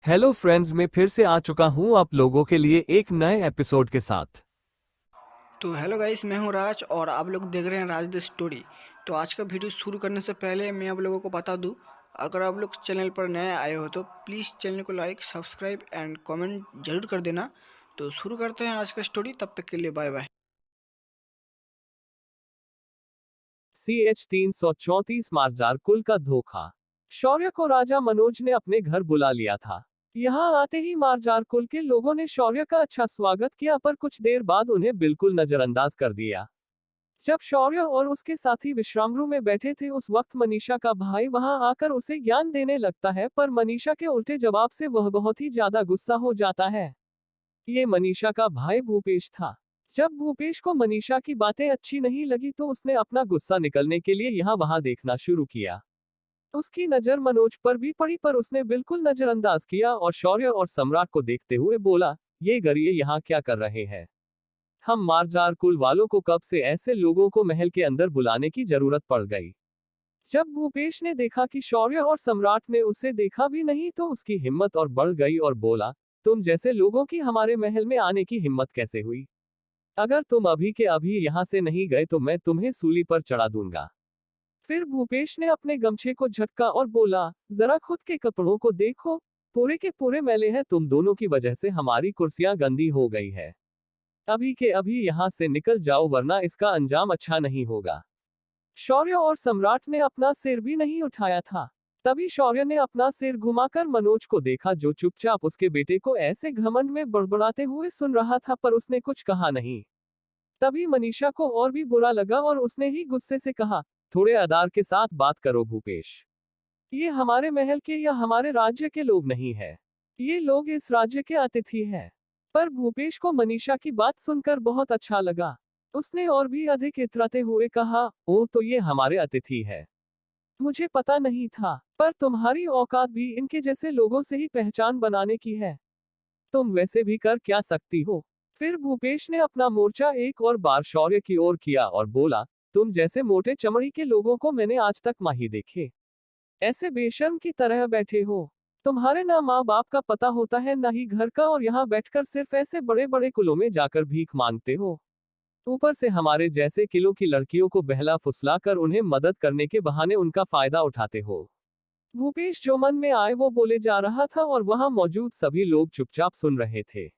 Hello friends, मैं फिर से आ चुका हूं आप लोगों के लिए एक नए एपिसोड के साथ। तो हेलो गाइस, मैं हूं राज और आप लोग देख रहे हैं राज द स्टोरी। तो आज का वीडियो शुरू करने से पहले मैं आप लोगों को बता दूं, अगर आप लोग चैनल पर नए आए हो तो प्लीज़ चैनल को लाइक सब्सक्राइब एंड कमेंट जरूर कर देना। तो शुरू करते हैं आज का स्टोरी, तब तक के लिए बाय बाय। CH-334 मार्जार कुल का धोखा। शौर्य को राजा मनोज ने अपने घर बुला लिया था। यहाँ आते ही मार्जार कुल के लोगों ने शौर्य का अच्छा स्वागत किया, पर कुछ देर बाद उन्हें बिल्कुल नजरअंदाज कर दिया। जब शौर्य और उसके साथी विश्राम रूम में बैठे थे, उस वक्त मनीषा का भाई वहां आकर उसे ज्ञान देने लगता है, पर मनीषा के उल्टे जवाब से वह बहुत ही ज्यादा गुस्सा हो जाता है। ये मनीषा का भाई भूपेश था। जब भूपेश को मनीषा की बातें अच्छी नहीं लगी तो उसने अपना गुस्सा निकलने के लिए यहाँ वहां देखना शुरू किया। उसकी नजर मनोज पर भी पड़ी, पर उसने बिल्कुल नजरअंदाज किया और शौर्य और सम्राट को देखते हुए बोला, ये गरिए यहाँ क्या कर रहे हैं? हम मारजार कुल वालों को कब से ऐसे लोगों को महल के अंदर बुलाने की जरूरत पड़ गई? जब भूपेश ने देखा कि शौर्य और सम्राट ने उसे देखा भी नहीं तो उसकी हिम्मत और बढ़ गई और बोला, तुम जैसे लोगों की हमारे महल में आने की हिम्मत कैसे हुई? अगर तुम अभी के अभी यहाँ से नहीं गए तो मैं तुम्हें सूली पर चढ़ा दूंगा। फिर भूपेश ने अपने गमछे को झटका और बोला, जरा खुद के कपड़ों को देखो, पूरे के पूरे मैले हैं, तुम दोनों की वजह से हमारी कुर्सियां गंदी हो गई है। अभी के अभी यहाँ से निकल जाओ वरना इसका अंजाम अच्छा नहीं होगा। शौर्य और सम्राट ने अपना सिर भी नहीं उठाया था। तभी शौर्य ने अपना सिर घुमाकर मनोज को देखा, जो चुपचाप उसके बेटे को ऐसे घमंड में बड़बड़ाते हुए सुन रहा था, पर उसने कुछ कहा नहीं। तभी मनीषा को और भी बुरा लगा और उसने ही गुस्से से कहा, थोड़े अदार के साथ बात करो भूपेश। ये हमारे महल के या हमारे राज्य के लोग नहीं है। ये लोग इस राज्य के अतिथि हैं। पर भूपेश को मनीषा की बात सुनकर बहुत अच्छा लगा। उसने और भी अधिक इतराते हुए कहा, ओ तो ये हमारे अतिथि है। मुझे पता नहीं था, पर तुम्हारी औकात भी इनके जैसे लोगों से ही पहचान बनाने की है। तुम वैसे भी कर क्या सकती हो? फिर भूपेश ने अपना मोर्चा एक और बार शौर्य की ओर किया और बोला, तुम जैसे मोटे चमड़ी के लोगों को मैंने आज तक माही देखे। ऐसे बेशर्म की तरह बैठे हो। तुम्हारे ना माँ बाप का पता होता है ना ही घर का, और यहाँ बैठकर सिर्फ ऐसे बड़े बड़े कुलों में जाकर भीख मांगते हो। ऊपर से हमारे जैसे किलो की लड़कियों को बहला फुसला कर उन्हें मदद करने के बहाने उनका फायदा उठाते हो। भूपेश जो मन में आए वो बोले जा रहा था और वहां मौजूद सभी लोग चुपचाप सुन रहे थे,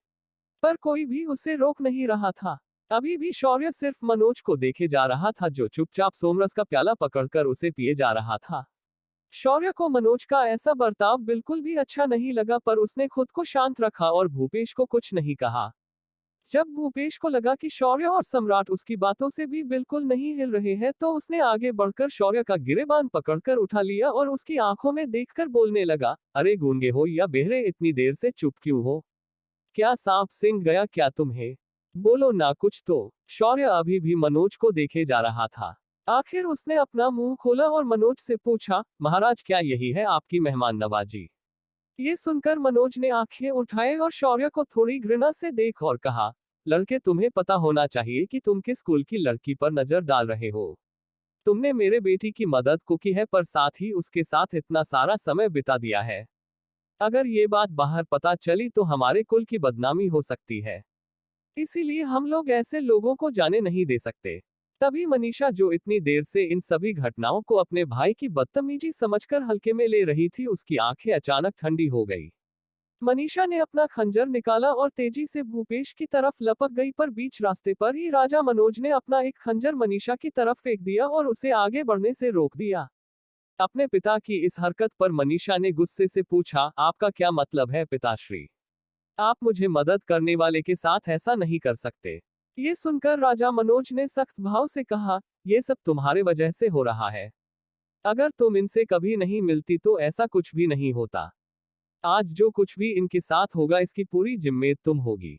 पर कोई भी उसे रोक नहीं रहा था। अभी भी शौर्य सिर्फ मनोज को देखे जा रहा था, जो चुपचाप सोमरस का प्याला पकड़कर उसे पिए जा रहा था। शौर्य को मनोज का ऐसा बर्ताव बिल्कुल भी अच्छा नहीं लगा, पर उसने खुद को शांत रखा और भूपेश को कुछ नहीं कहा। जब भूपेश को लगा कि शौर्य और सम्राट उसकी बातों से भी बिल्कुल नहीं हिल रहे हैं, तो उसने आगे बढ़कर शौर्य का गिरेबान पकड़कर उठा लिया और उसकी आंखों में देखकर बोलने लगा, अरे गूंगे हो या बहरे, इतनी देर से चुप क्यों हो? क्या सांप सिंह गया क्या तुम्हें? बोलो ना कुछ तो। शौर्य अभी भी मनोज को देखे जा रहा था। आखिर उसने अपना मुंह खोला और मनोज से पूछा, महाराज क्या यही है आपकी मेहमान नवाजी? ये सुनकर मनोज ने आंखें उठाए और शौर्य को थोड़ी घृणा से देख और कहा, लड़के तुम्हें पता होना चाहिए कि तुम किस कुल की लड़की पर नजर डाल रहे हो। तुमने मेरे बेटी की मदद को की है, पर साथ ही उसके साथ इतना सारा समय बिता दिया है। अगर ये बात बाहर पता चली तो हमारे कुल की बदनामी हो सकती है। इसीलिए हम लोग ऐसे लोगों को जाने नहीं दे सकते। तभी मनीषा, जो इतनी देर से इन सभी घटनाओं को अपने भाई की बदतमीजी समझकर हल्के में ले रही थी, उसकी आंखें अचानक ठंडी हो गई। मनीषा ने अपना खंजर निकाला और तेजी से भूपेश की तरफ लपक गई, पर बीच रास्ते पर ही राजा मनोज ने अपना एक खंजर मनीषा की तरफ फेंक दिया और उसे आगे बढ़ने से रोक दिया। अपने पिता की इस हरकत पर मनीषा ने गुस्से से पूछा, आपका क्या मतलब है पिताश्री? आप मुझे मदद करने वाले के साथ ऐसा नहीं कर सकते। ये सुनकर राजा मनोज ने सख्त भाव से कहा, ये सब तुम्हारे वजह से हो रहा है। अगर तुम इनसे कभी नहीं मिलती तो ऐसा कुछ भी नहीं होता। आज जो कुछ भी इनके साथ होगा इसकी पूरी जिम्मेदारी तुम होगी।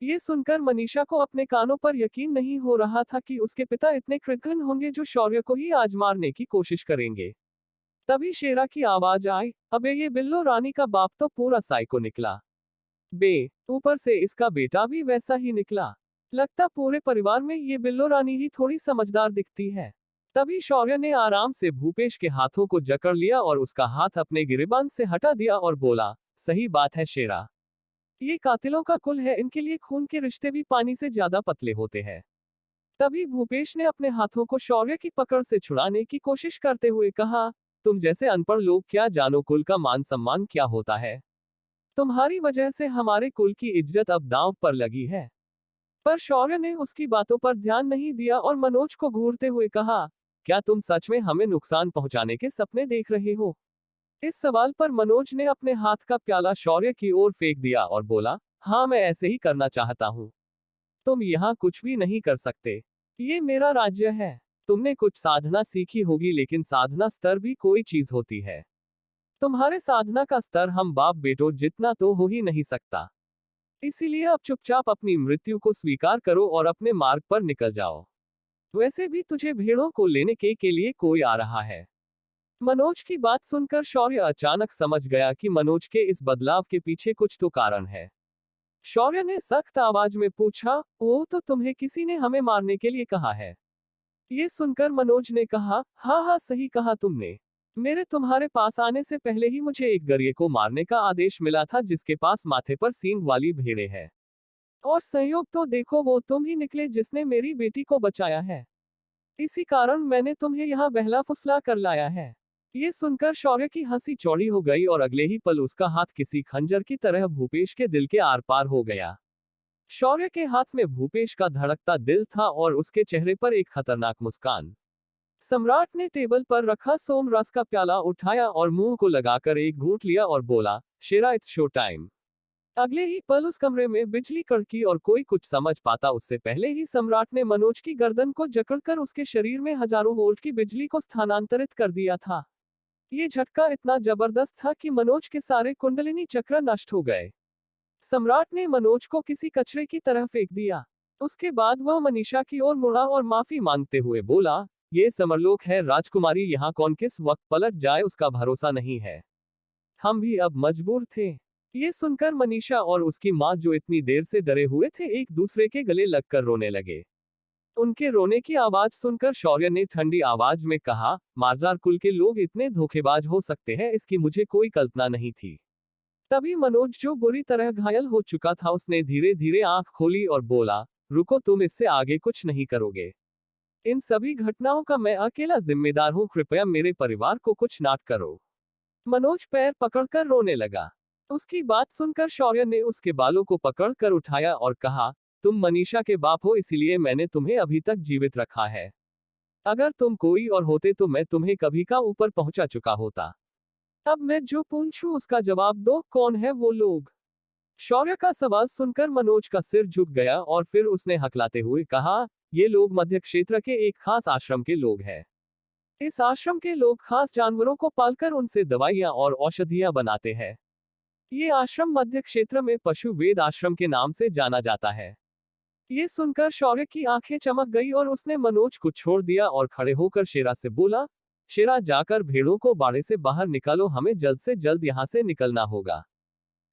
ये सुनकर मनीषा को अपने कानों पर यकीन नहीं हो रहा था कि उसके पिता इतने कृतघ्न होंगे जो शौर्य को ही आज मारने की कोशिश करेंगे। तभी शेरा की आवाज आई, अबे ये बिल्लो रानी का बाप तो पूरा साइको निकला। बे, ऊपर से इसका बेटा भी वैसा ही निकला। लगता पूरे परिवार में ये बिल्लो रानी ही थोड़ी समझदार दिखती है। तभी शौर्य ने आराम से भूपेश के हाथों को जकड़ लिया और उसका हाथ अपने गिरेबान से हटा दिया और बोला, सही बात है शेरा, ये कातिलों का कुल है, इनके लिए खून के रिश्ते भी पानी से ज्यादा पतले होते हैं। तभी भूपेश ने अपने हाथों को शौर्य की पकड़ से छुड़ाने की कोशिश करते हुए कहा, तुम जैसे अनपढ़ लोग क्या जानो कुल का मान सम्मान क्या होता है। तुम्हारी वजह से हमारे कुल की इज्जत अब दांव पर लगी है। पर शौर्य ने उसकी बातों पर ध्यान नहीं दिया और मनोज को घूरते हुए कहा, क्या तुम सच में हमें नुकसान पहुंचाने के सपने देख रहे हो। इस सवाल पर मनोज ने अपने हाथ का प्याला शौर्य की ओर फेंक दिया और बोला, हाँ मैं ऐसे ही करना चाहता हूँ। तुम यहाँ कुछ भी नहीं कर सकते, ये मेरा राज्य है। तुमने कुछ साधना सीखी होगी, लेकिन साधना स्तर भी कोई चीज होती है। तुम्हारे साधना का स्तर हम बाप बेटों जितना तो हो ही नहीं सकता। इसीलिए अब चुपचाप अपनी मृत्यु को स्वीकार करो और अपने मार्ग पर निकल जाओ। वैसे भी तुझे भेड़ों को लेने के लिए कोई आ रहा है। मनोज की बात सुनकर शौर्य अचानक समझ गया कि मनोज के इस बदलाव के पीछे कुछ तो कारण है। शौर्य ने सख्त आवाज में पूछा, ओ तो तुम्हें किसी ने हमें मारने के लिए कहा है। ये सुनकर मनोज ने कहा, हाँ हाँ सही कहा तुमने। मेरे तुम्हारे पास आने से पहले ही मुझे एक गरिए को मारने का आदेश मिला था, जिसके पास माथे पर सींग वाली भेड़े है। और संयोग तो देखो वो तुम ही निकले जिसने मेरी बेटी को बचाया है। इसी कारण मैंने तुम्हें यहाँ बहला फुसला कर लाया है। ये सुनकर शौर्य की हंसी चौड़ी हो गई और अगले ही पल उसका हाथ किसी खंजर की तरह भूपेश के दिल के आर पार हो गया। शौर्य के हाथ में भूपेश का धड़कता दिल था और उसके चेहरे पर एक खतरनाक मुस्कान। सम्राट ने टेबल पर रखा सोम रस का प्याला उठाया और मुंह को लगाकर एक घूंट लिया और बोला, शेरा इट्स शो टाइम। अगले ही पल उस कमरे में बिजली कड़की और कोई कुछ समझ पाता उससे पहले ही सम्राट ने मनोज की गर्दन को जकड़कर उसके शरीर में हजारों वोल्ट की बिजली को स्थानांतरित कर दिया था। ये झटका इतना जबरदस्त था कि मनोज के सारे कुंडलिनी चक्र नष्ट हो गए। सम्राट ने मनोज को किसी कचरे की तरह फेंक दिया। उसके बाद वह मनीषा की ओर मुड़ा और माफी मांगते हुए बोला, ये समरलोक है राजकुमारी, यहाँ कौन किस वक्त पलट जाए उसका भरोसा नहीं है। हम भी अब मजबूर थे। ये सुनकर मनीषा और उसकी माँ, जो इतनी देर से डरे हुए थे, एक दूसरे के गले लगकर रोने लगे। उनके रोने की आवाज सुनकर शौर्य ने ठंडी आवाज में कहा, मारजार कुल के लोग इतने धोखेबाज हो सकते हैं, इसकी मुझे कोई कल्पना नहीं थी। तभी मनोज, जो बुरी तरह घायल हो चुका था, उसने धीरे धीरे आंख खोली और बोला, रुको, तुम इससे आगे कुछ नहीं करोगे। इन सभी घटनाओं का मैं अकेला जिम्मेदार हूं, कृपया मेरे परिवार को कुछ ना करो। मनोज पैर पकड़कर रोने लगा। उसकी बात सुनकर शौर्य ने उसके बालों को पकड़कर उठाया और कहा, तुम मनीषा के बाप हो, इसीलिए मैंने तुम्हें अभी तक जीवित रखा है। अगर तुम कोई और होते तो मैं तुम्हें कभी का ऊपर पहुंचा चुका होता। अब मैं जो पूछूं उसका जवाब दो, कौन है वो लोग। शौर्य का सवाल सुनकर मनोज का सिर झुक गया और फिर उसने हकलाते हुए कहा, ये लोग मध्य क्षेत्र के एक खास आश्रम के लोग हैं। इस आश्रम के लोग खास जानवरों को पालकर उनसे दवाइयां और औषधियां बनाते हैं। ये आश्रम मध्य क्षेत्र में पशु वेद आश्रम के नाम से जाना जाता है। ये सुनकर शौर्य की आंखें चमक गई और उसने मनोज को छोड़ दिया और खड़े होकर शेरा से बोला, शेरा जाकर भेड़ों को बाड़े से बाहर निकालो, हमें जल्द से जल्द यहाँ से निकलना होगा।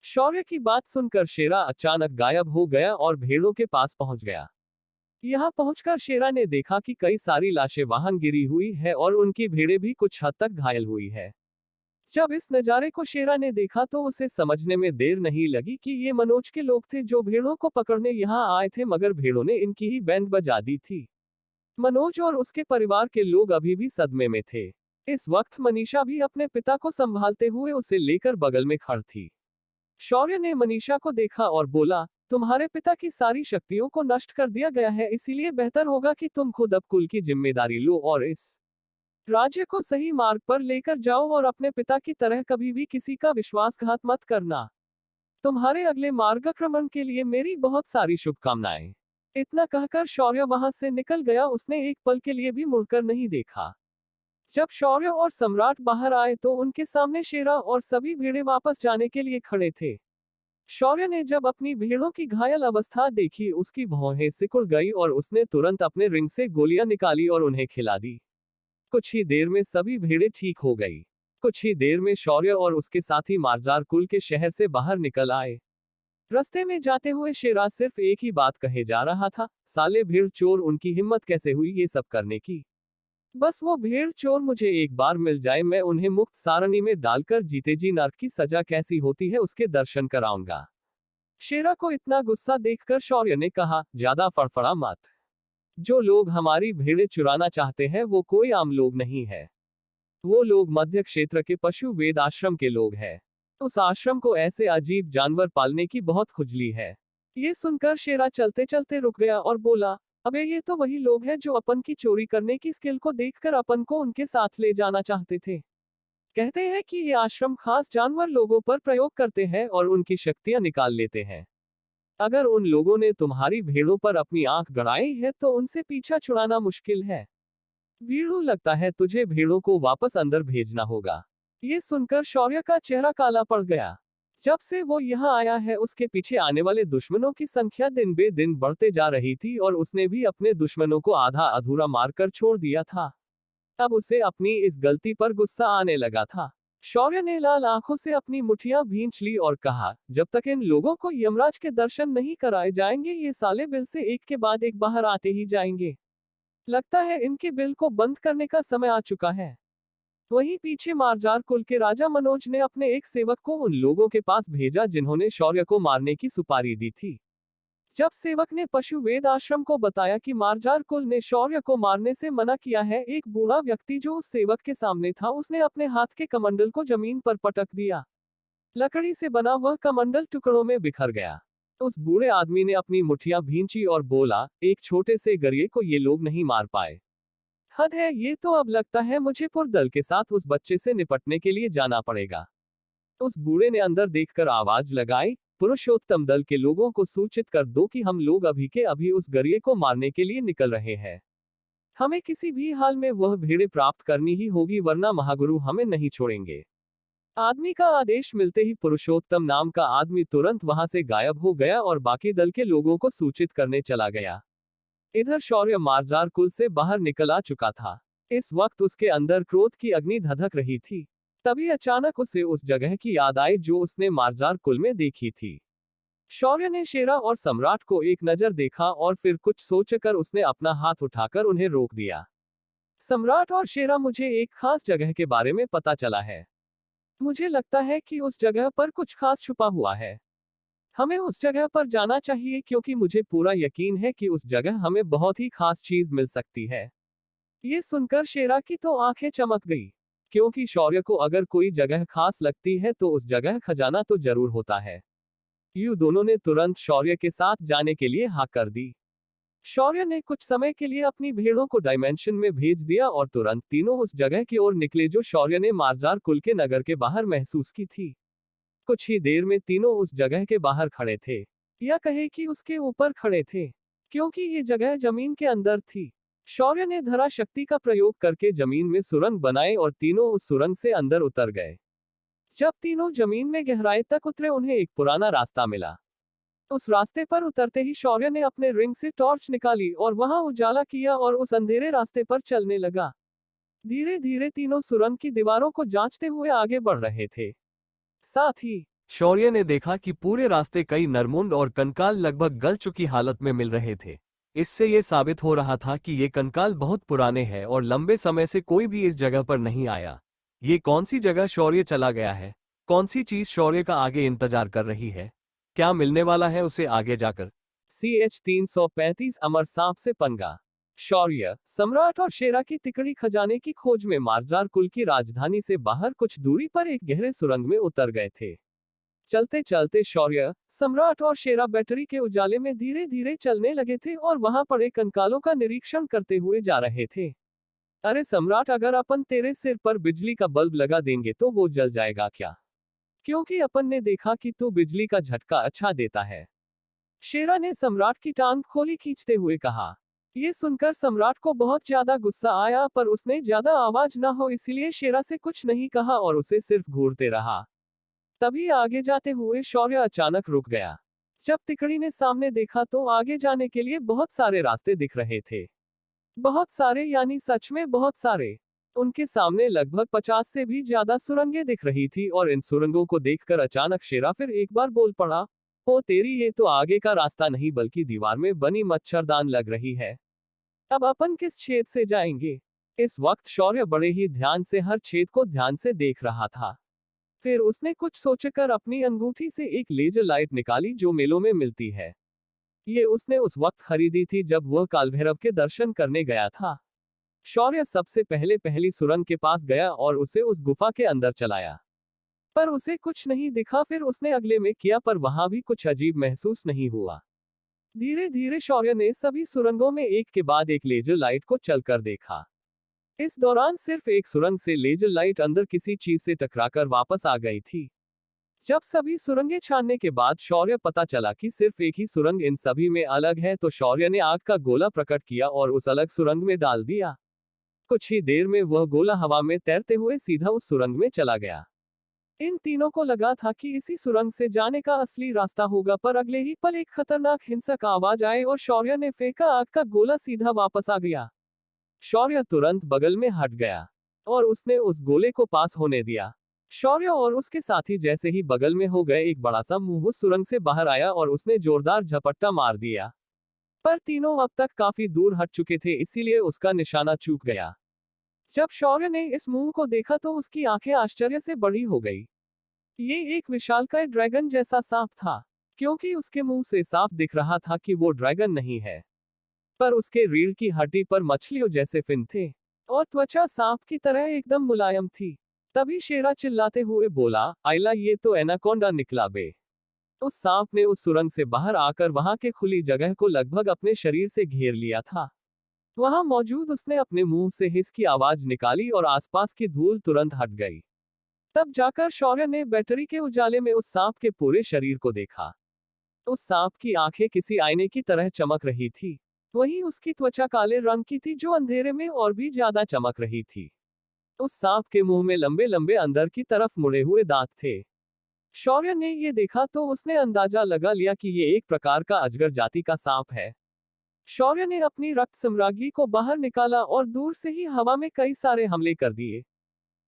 शौर्य की बात सुनकर शेरा अचानक गायब हो गया और भेड़ों के पास पहुंच गया। यहाँ पहुंचकर शेरा ने देखा कि कई सारी लाशें वहां गिरी हुई है और उनकी भेड़ें भी कुछ हद तक घायल हुई है। जब इस नजारे को शेरा ने देखा तो उसे समझने में देर नहीं लगी कि ये मनोज के लोग थे जो भेड़ों को पकड़ने यहाँ आए थे, मगर भेड़ों ने इनकी ही बैंड बजा दी थी। मनोज और उसके परिवार के लोग अभी भी सदमे में थे। इस वक्त मनीषा भी अपने पिता को संभालते हुए उसे लेकर बगल में खड़ी थी। शौर्य ने मनीषा को देखा और बोला, तुम्हारे पिता की सारी शक्तियों को नष्ट कर दिया गया है, इसीलिए बेहतर होगा कि तुम खुद अब कुल की जिम्मेदारी लो और इस राज्य को सही मार्ग पर लेकर जाओ और अपने पिता की तरह कभी भी किसी का विश्वासघात मत करना। तुम्हारे अगले मार्गक्रमण के लिए मेरी बहुत सारी शुभकामनाएं। इतना कहकर शौर्य वहां से निकल गया। उसने एक पल के लिए भी मुड़कर नहीं देखा। जब शौर्य और सम्राट बाहर आए तो उनके सामने शेरा और सभी भेड़ें वापस जाने के लिए खड़े थे। शौर्य ने जब अपनी भेड़ों की घायल अवस्था देखी, उसकी भौहें सिकुड़ गई और उसने तुरंत अपने रिंग से गोलियां निकाली और उन्हें खिला दी। कुछ ही देर में सभी भेड़ें ठीक हो गई। कुछ ही देर में शौर्य और उसके साथी मारजार कुल के शहर से बाहर निकल आए। रास्ते में जाते हुए शेरा सिर्फ एक ही बात कहे जा रहा था, साले भीड़ चोर, उनकी हिम्मत कैसे हुई ये सब करने की। बस वो भेड़ चोर मुझे एक बार मिल जाए, मैं उन्हें मुक्त सारणी में डालकर जीते जी नर्क की सजा कैसी होती है उसके दर्शन कराऊंगा। शेरा को इतना गुस्सा देखकर शौर्य ने कहा, ज्यादा फड़फड़ा मत। जो लोग हमारी भेड़ें चुराना चाहते हैं वो कोई आम लोग नहीं है। वो लोग मध्य क्षेत्र के पशु वेद आश्रम के लोग हैं। उस आश्रम को ऐसे अजीब जानवर पालने की बहुत खुजली है। ये सुनकर शेरा चलते चलते रुक गया और बोला, अबे ये तो वही लोग हैं जो अपन की चोरी करने की स्किल को देखकर अपन को उनके साथ ले जाना चाहते थे। कहते हैं कि ये आश्रम खास जानवर लोगों पर प्रयोग करते हैं और उनकी शक्तियां निकाल लेते हैं। अगर उन लोगों ने तुम्हारी भेड़ों पर अपनी आंख गड़ाई है तो उनसे पीछा छुड़ाना मुश्किल है। वीरू, लगता है तुझे भेड़ों को वापस अंदर भेजना होगा। ये सुनकर शौर्य का चेहरा काला पड़ गया। जब से वो यहाँ आया है उसके पीछे आने वाले दुश्मनों की संख्या दिन बे दिन बढ़ते जा रही थी और उसने भी अपने दुश्मनों को आधा अधूरा मारकर छोड़ दिया था। अब उसे अपनी इस गलती पर गुस्सा आने लगा था। शौर्य ने लाल आंखों से अपनी मुठियां भींच ली और कहा, जब तक इन लोगों को यमराज के दर्शन नहीं कराए जाएंगे ये साले बिल से एक के बाद एक बाहर आते ही जाएंगे। लगता है इनके बिल को बंद करने का समय आ चुका है। वहीं पीछे मारजार कुल के राजा मनोज ने अपने एक सेवक को उन लोगों के पास भेजा जिन्होंने शौर्य को मारने की सुपारी दी थी। जब सेवक ने पशु वेद आश्रम को बताया कि मारजार कुल ने शौर्य को मारने से मना किया है, एक बूढ़ा व्यक्ति जो उस सेवक के सामने था उसने अपने हाथ के कमंडल को जमीन पर पटक दिया। लकड़ी से बना वह कमंडल टुकड़ों में बिखर गया। उस बूढ़े आदमी ने अपनी मुठियां भींची और बोला, एक छोटे से गरिए को ये लोग नहीं मार पाए। हद है ये तो, अब लगता है मुझे पुरदल के साथ उस बच्चे से निपटने के लिए जाना पड़ेगा। उस बूढ़े ने अंदर देखकर आवाज लगाई, पुरुषोत्तम दल के लोगों को सूचित कर दो कि हम लोग अभी के अभी उस गरिए को मारने के लिए निकल रहे हैं। हमें किसी भी हाल में वह भेड़ें प्राप्त करनी ही होगी वरना महागुरु हमें नहीं छोड़ेंगे। आदमी का आदेश मिलते ही पुरुषोत्तम नाम का आदमी तुरंत वहां से गायब हो गया और बाकी दल के लोगों को सूचित करने चला गया। इधर शौर्य मारजार कुल से बाहर निकल आ चुका था। इस वक्त उसके अंदर क्रोध की अग्नि धधक रही थी। तभी अचानक उसे उस जगह की याद आई जो उसने मारजार कुल में देखी थी। शौर्य ने शेरा और सम्राट को एक नजर देखा और फिर कुछ सोचकर उसने अपना हाथ उठाकर उन्हें रोक दिया। सम्राट और शेरा, मुझे एक खास जगह के बारे में पता चला है। मुझे लगता है कि उस जगह पर कुछ खास छुपा हुआ है। हमें उस जगह पर जाना चाहिए क्योंकि मुझे पूरा यकीन है कि उस जगह हमें बहुत ही खास चीज मिल सकती है। ये सुनकर शेरा की तो आंखें चमक गई, क्योंकि शौर्य को अगर कोई जगह खास लगती है तो उस जगह खजाना तो जरूर होता है। यूं दोनों ने तुरंत शौर्य के साथ जाने के लिए हाँ कर दी। शौर्य ने कुछ समय के लिए अपनी भेड़ों को डायमेंशन में भेज दिया और तुरंत तीनों उस जगह की ओर निकले जो शौर्य ने मारजार कुल के नगर के बाहर महसूस की थी। कुछ ही देर में तीनों उस जगह के बाहर खड़े थे, या कहे कि उसके ऊपर खड़े थे, क्योंकि ये जगह जमीन के अंदर थी। शौर्य ने धरा शक्ति का प्रयोग करके जमीन में सुरंग बनाए और तीनों उस सुरंग से अंदर उतर गए। जब तीनों जमीन में गहराई तक उतरे उन्हें एक पुराना रास्ता मिला। उस रास्ते पर उतरते ही शौर्य ने अपने रिंग से टॉर्च निकाली और वहां उजाला किया और उस अंधेरे रास्ते पर चलने लगा। धीरे धीरे तीनों सुरंग की दीवारों को जांचते हुए आगे बढ़ रहे थे। साथ ही शौर्य ने देखा कि पूरे रास्ते कई नरमुंड और कंकाल लगभग गल चुकी हालत में मिल रहे थे। इससे ये साबित हो रहा था कि ये कंकाल बहुत पुराने हैं और लंबे समय से कोई भी इस जगह पर नहीं आया। ये कौन सी जगह शौर्य चला गया है? कौन सी चीज शौर्य का आगे इंतजार कर रही है? क्या मिलने वाला है उसे आगे जाकर? CH 335 अमर सांप से पंगा। शौर्य, सम्राट और शेरा की तिकड़ी खजाने की खोज में मारजार कुल की राजधानी से बाहर कुछ दूरी पर एक गहरे सुरंग में उतर गए थे। चलते चलते शौर्य, सम्राट और शेरा बैटरी के उजाले में धीरे धीरे चलने लगे थे और वहां पड़े कंकालों का निरीक्षण करते हुए जा रहे थे। अरे सम्राट, अगर अपन तेरे सिर पर बिजली का बल्ब लगा देंगे तो वो जल जाएगा क्या? क्योंकि अपन ने देखा कि तू बिजली का झटका अच्छा देता है। शेरा ने सम्राट की टांग खोली खींचते हुए कहा। ये सुनकर सम्राट को बहुत ज्यादा गुस्सा आया, पर उसने ज्यादा आवाज ना हो इसलिए शेरा से कुछ नहीं कहा और उसे सिर्फ घूरते रहा। तभी आगे जाते हुए शौर्य अचानक रुक गया। जब तिकड़ी ने सामने देखा तो आगे जाने के लिए बहुत सारे रास्ते दिख रहे थे। बहुत सारे यानी सच में बहुत सारे। उनके सामने लगभग 50 से भी ज्यादा सुरंगें दिख रही थी और इन सुरंगों को देखकर अचानक शेरा फिर एक बार बोल पड़ा, ओ तेरी, ये तो आगे का रास्ता नहीं बल्कि दीवार में बनी मच्छरदान लग रही है। अब अपन किस छेद से जाएंगे? इस वक्त शौर्य बड़े ही ध्यान से हर छेद को ध्यान से देख रहा था। फिर उसने कुछ सोचकर अपनी अंगूठी से एक लेजर लाइट निकाली जो मेलों में मिलती है। ये उसने उस वक्त खरीदी थी जब वह कालभैरव के दर्शन करने गया था। शौर्य सबसे पहले पहली सुरंग के पास गया और उसे उस गुफा के अंदर चलाया, पर उसे कुछ नहीं दिखा। फिर उसने अगले में किया, पर वहां भी कुछ अजीब महसूस नहीं हुआ। धीरे धीरे शौर्य ने सभी सुरंगों में एक के बाद एक लेजर लाइट को चलकर देखा। इस दौरान सिर्फ एक सुरंग से लेजर लाइट अंदर किसी चीज से टकराकर वापस आ गई थी। जब सभी सुरंगें छानने के बाद शौर्य पता चला कि सिर्फ एक ही सुरंग इन सभी में अलग है, तो शौर्य ने आग का गोला प्रकट किया और उस अलग सुरंग में डाल दिया। कुछ ही देर में वह गोला हवा में तैरते हुए सीधा उस सुरंग में चला गया। इन तीनों को लगा था कि इसी सुरंग से जाने का असली रास्ता होगा, पर अगले ही पल एक खतरनाक हिंसक आवाज आए और शौर्य ने फेंका आग का गोला सीधा वापस आ गया। शौर्य तुरंत बगल में हट गया और उसने उस गोले को पास होने दिया। शौर्य और उसके साथी जैसे ही बगल में हो गए, एक बड़ा सा मुंह उस सुरंग से बाहर आया और उसने जोरदार झपट्टा मार दिया। पर तीनों अब तक काफी दूर हट चुके थे, इसीलिए उसका निशाना चूक गया। जब शौर्य ने इस मुंह को देखा तो उसकी आंखें आश्चर्य से बड़ी हो गई। ये एक विशालकाय ड्रैगन जैसा सांप था, क्योंकि उसके मुंह से साफ दिख रहा था कि वो ड्रैगन नहीं है, पर उसके रीढ़ की हड्डी पर मछलियों जैसे फिन थे और त्वचा सांप की तरह एकदम मुलायम थी। तभी शेरा चिल्लाते हुए बोला, आइला, ये तो एनाकोंडा निकला बे। उस सांप ने उस सुरंग से बाहर आकर वहां के खुली जगह को लगभग अपने शरीर से घेर लिया था। वहां मौजूद उसने अपने मुंह से हिस की आवाज निकाली और आसपास की धूल तुरंत हट गई। तब जाकर शौर्य ने बैटरी के उजाले में उस सांप के पूरे शरीर को देखा। उस सांप की आंखें किसी आईने की तरह चमक रही थी, वहीं उसकी त्वचा काले रंग की थी जो अंधेरे में और भी ज्यादा चमक रही थी। उस सांप के मुंह में लंबे लंबे अंदर की तरफ मुड़े हुए दांत थे। शौर्य ने ये देखा तो उसने अंदाजा लगा लिया कि ये एक प्रकार का अजगर जाति का सांप है। शौर्य ने अपनी रक्त साम्राज्ञी को बाहर निकाला और दूर से ही हवा में कई सारे हमले कर दिए।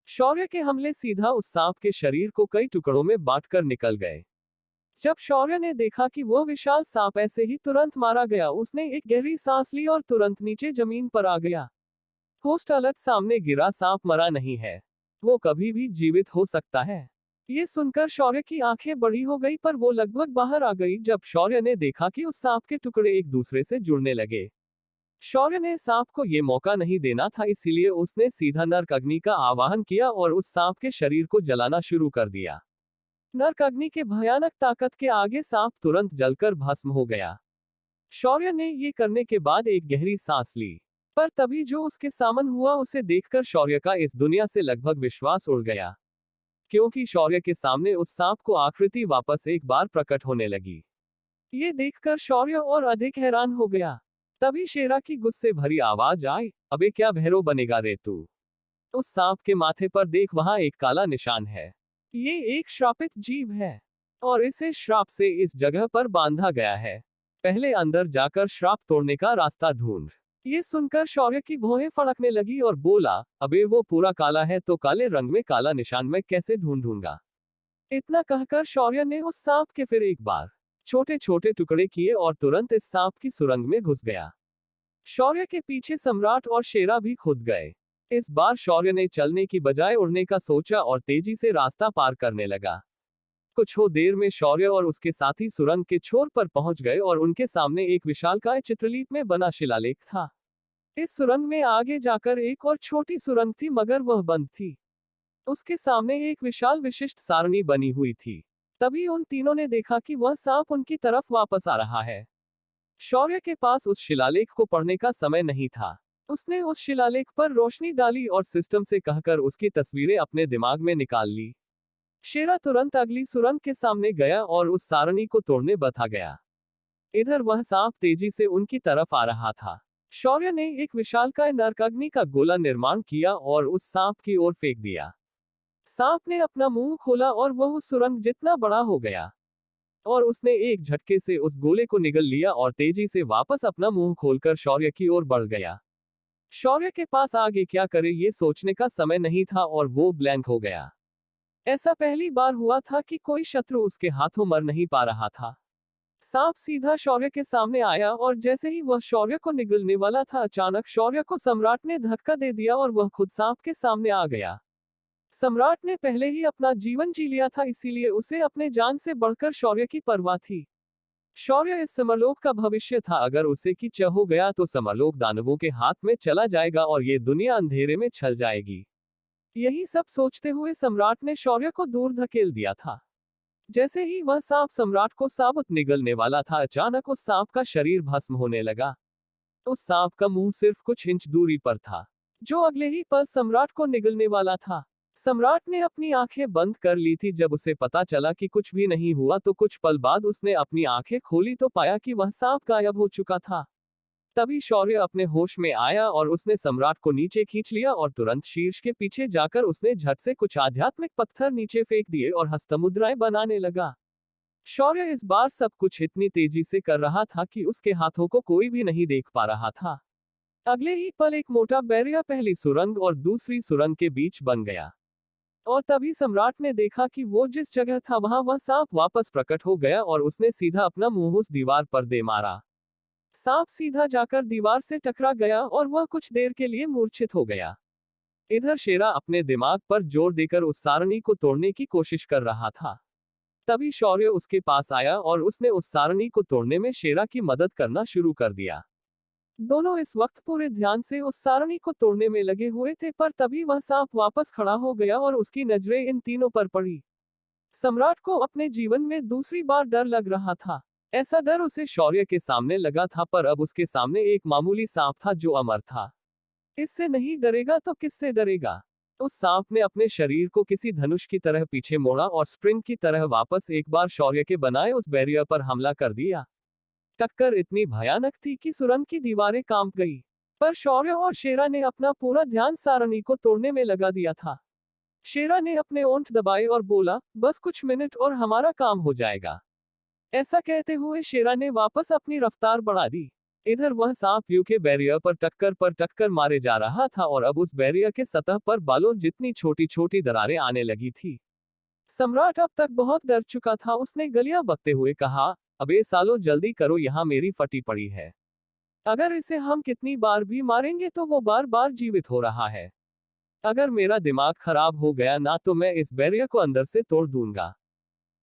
शौर्य के हमले सीधा उस सांप के शरीर को कई टुकड़ों में बांटकर निकल गए। जब शौर्य ने देखा कि वो विशाल सांप ऐसे ही तुरंत मारा गया, उसने एक गहरी सांस ली और तुरंत नीचे जमीन पर आ गया। होस्ट अलर्ट, सामने गिरा सांप मरा नहीं है, वो कभी भी जीवित हो सकता है। ये सुनकर शौर्य की आंखें बड़ी हो गई, पर वो लगभग बाहर आ गई जब शौर्य ने देखा कि उस सांप के टुकड़े एक दूसरे से जुड़ने लगे। शौर्य ने सांप को ये मौका नहीं देना था, इसीलिए उसने सीधा नरक अग्नि का आवाहन किया और उस सांप के शरीर को जलाना शुरू कर दिया। नरक अग्नि के भयानक ताकत के आगे सांप तुरंत जलकर भस्म हो गया। शौर्य ने ये करने के बाद एक गहरी सांस ली, पर तभी जो उसके सामने हुआ उसे देखकर शौर्य का इस दुनिया से लगभग विश्वास उड़ गया, क्योंकि शौर्य के सामने उस सांप को आकृति वापस एक बार प्रकट होने लगी। ये देखकर शौर्य और अधिक हैरान हो गया। तभी शेरा की गुस्से भरी आवाज आई, अबे क्या भैरव बनेगा रे तू? उस सांप के माथे पर देख, वहां एक काला निशान है। ये एक श्रापित जीव है और इसे श्राप से इस जगह पर बांधा गया है। पहले अंदर जाकर श्राप तोड़ने का रास्ता ढूंढ। ये सुनकर शौर्य की भौहें फड़कने लगी और बोला, अबे वो पूरा काला है तो काले रंग में काला निशान मैं कैसे ढूंढूंगा? इतना कहकर शौर्य ने उस सांप के फिर एक बार छोटे छोटे टुकड़े किए और तुरंत इस सांप की सुरंग में घुस गया। शौर्य के पीछे सम्राट और शेरा भी खुद गए। इस बार शौर्य ने चलने की बजाय उड़ने का सोचा और तेजी से रास्ता पार करने लगा। कुछ हो देर में शौर्य और उसके साथी सुरंग के छोर पर पहुंच गए और उनके सामने एक विशालकाय चित्रलिपि में बना शिलालेख था। इस सुरंग में आगे जाकर एक और छोटी सुरंग थी, मगर वह बंद थी। उसके सामने एक विशाल विशिष्ट सारणी बनी हुई थी। तभी उन तीनों ने देखा कि वह सांप उनकी तरफ वापस आ रहा है। शौर्य के पास उस शिलालेख को पढ़ने का समय नहीं था। उसने उस शिलालेख पर रोशनी डाली और सिस्टम से कहकर उसकी तस्वीरें अपने दिमाग में निकाल ली। शेरा तुरंत अगली सुरंग के सामने गया और उस सारणी को तोड़ने बता गया। इधर वह सांप तेजी से उनकी तरफ आ रहा था। शौर्य ने एक विशालकाय नरक अग्नि का गोला निर्माण किया और उस सांप की ओर फेंक दिया। सांप ने अपना मुंह खोला और वह उस सुरंग जितना बड़ा हो गया और उसने एक झटके से उस गोले को निगल लिया और तेजी से वापस अपना मुंह खोलकर शौर्य की ओर बढ़ गया। शौर्य के पास आगे क्या करे ये सोचने का समय नहीं था और वो ब्लैंक हो गया। ऐसा पहली बार हुआ था कि कोई शत्रु उसके हाथों मर नहीं पा रहा था। सांप सीधा शौर्य के सामने आया और जैसे ही वह शौर्य को निगलने वाला था, अचानक शौर्य को सम्राट ने धक्का दे दिया और वह खुद सांप के सामने आ गया। सम्राट ने पहले ही अपना जीवन जी लिया था, इसीलिए उसे अपने जान से बढ़कर शौर्य की परवाह थी। शौर्य इस समरलोक का भविष्य था। अगर उसे किच हो गया तो समरलोक दानवों के हाथ में चला जाएगा और ये दुनिया अंधेरे में छल जाएगी। यही सब सोचते हुए सम्राट ने शौर्य को दूर धकेल दिया था। जैसे ही वह सांप सम्राट को साबुत निगलने वाला था, अचानक उस सांप का शरीर भस्म होने लगा। उस सांप का मुंह सिर्फ कुछ इंच दूरी पर था, जो अगले ही पल सम्राट को निगलने वाला था। सम्राट ने अपनी आंखें बंद कर ली थी। जब उसे पता चला कि कुछ भी नहीं हुआ तो कुछ पल बाद उसने अपनी आंखें खोली तो पाया कि वह सांप गायब हो चुका था। तभी शौर्य अपने होश में आया और उसने सम्राट को नीचे खींच लिया और तुरंत शीर्ष के पीछे जाकर उसने झट से कुछ आध्यात्मिक पत्थर नीचे फेंक दिए और हस्तमुद्राएं बनाने लगा। शौर्य इस बार सब कुछ इतनी तेजी से कर रहा था कि उसके हाथों को कोई भी नहीं देख पा रहा था। अगले ही पल एक मोटा बैरियर पहली सुरंग और दूसरी सुरंग के बीच बन गया और तभी सम्राट ने देखा कि वो जिस जगह था वहां वह सांप वापस प्रकट हो गया और उसने सीधा अपना मुंह उस दीवार पर दे मारा। सांप सीधा जाकर दीवार से टकरा गया और वह कुछ देर के लिए मूर्छित हो गया। इधर शेरा अपने दिमाग पर जोर देकर उस सारणी को तोड़ने की कोशिश कर रहा था। तभी शौर्य उसके पास आया और उसने उस सारणी को तोड़ने में शेरा की मदद करना शुरू कर दिया। दोनों इस वक्त पूरे ध्यान से उस सारणी को तोड़ने में लगे हुए थे, पर तभी वह सांप वापस खड़ा हो गया और उसकी नजरें इन तीनों पर पड़ी। सम्राट को अपने जीवन में दूसरी बार डर लग रहा था। ऐसा डर उसे शौर्य के सामने लगा था, पर अब उसके सामने एक मामूली सांप था जो अमर था। इससे नहीं डरेगा तो किससे डरेगा। उस सांप ने अपने शरीर को किसी धनुष की तरह पीछे मोड़ा और स्प्रिंग की तरह वापस एक बार शौर्य के बनाए उस बैरियर पर हमला कर दिया। टक्कर इतनी भयानक थी कि सुरंग की दीवारें कांप गई, पर शौर्य और शेरा ने अपना पूरा ध्यान सारणी को तोड़ने में लगा दिया था। शेरा ने अपने ओंठ दबाए और बोला, बस कुछ मिनट और हमारा काम हो जाएगा। ऐसा कहते हुए शेरा ने वापस अपनी रफ्तार बढ़ा दी। इधर वह सांप यू के बैरियर पर टक्कर मारे जा रहा था और अब उस बैरियर के सतह पर बालों जितनी छोटी छोटी दरारें आने लगी थी। सम्राट अब तक बहुत डर चुका था। उसने गलियां बकते हुए कहा, अबे सालो जल्दी करो, यहाँ मेरी फटी पड़ी है। अगर इसे हम कितनी बार भी मारेंगे तो वो बार बार जीवित हो रहा है। अगर मेरा दिमाग खराब हो गया ना तो मैं इस बैरियर को अंदर से तोड़ दूंगा।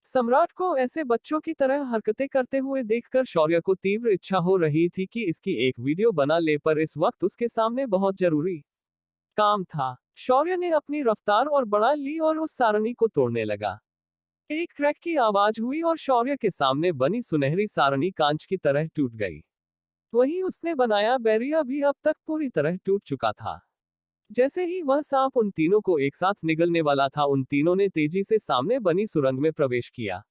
सम्राट को ऐसे बच्चों की तरह हरकतें करते हुए देखकर शौर्य को तीव्र इच्छा हो रही थी कि इसकी एक वीडियो बना ले, पर इस वक्त उसके सामने बहुत जरूरी काम था। शौर्य ने अपनी रफ्तार और बढ़ा ली और उस सारणी को तोड़ने लगा। एक क्रैक की आवाज हुई और शौर्य के सामने बनी सुनहरी सारणी कांच की तरह टूट गई। वहीं उसने बनाया बैरियर भी अब तक पूरी तरह टूट चुका था। जैसे ही वह सांप उन तीनों को एक साथ निगलने वाला था, उन तीनों ने तेजी से सामने बनी सुरंग में प्रवेश किया।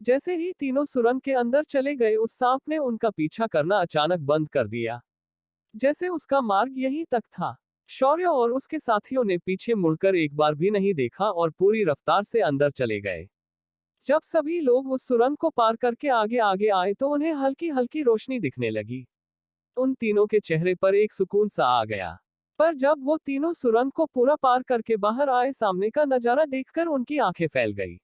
जैसे ही तीनों सुरंग के अंदर चले गए, उस सांप ने उनका पीछा करना अचानक बंद कर दिया, जैसे उसका मार्ग यहीं तक था। शौर्य और उसके साथियों ने पीछे मुड़कर एक बार भी नहीं देखा और पूरी रफ्तार से अंदर चले गए। जब सभी लोग उस सुरंग को पार करके आगे आगे आए तो उन्हें हल्की हल्की रोशनी दिखने लगी। उन तीनों के चेहरे पर एक सुकून सा आ गया। पर जब वो तीनों सुरंग को पूरा पार करके बाहर आए, सामने का नजारा देखकर उनकी आंखें फैल गई।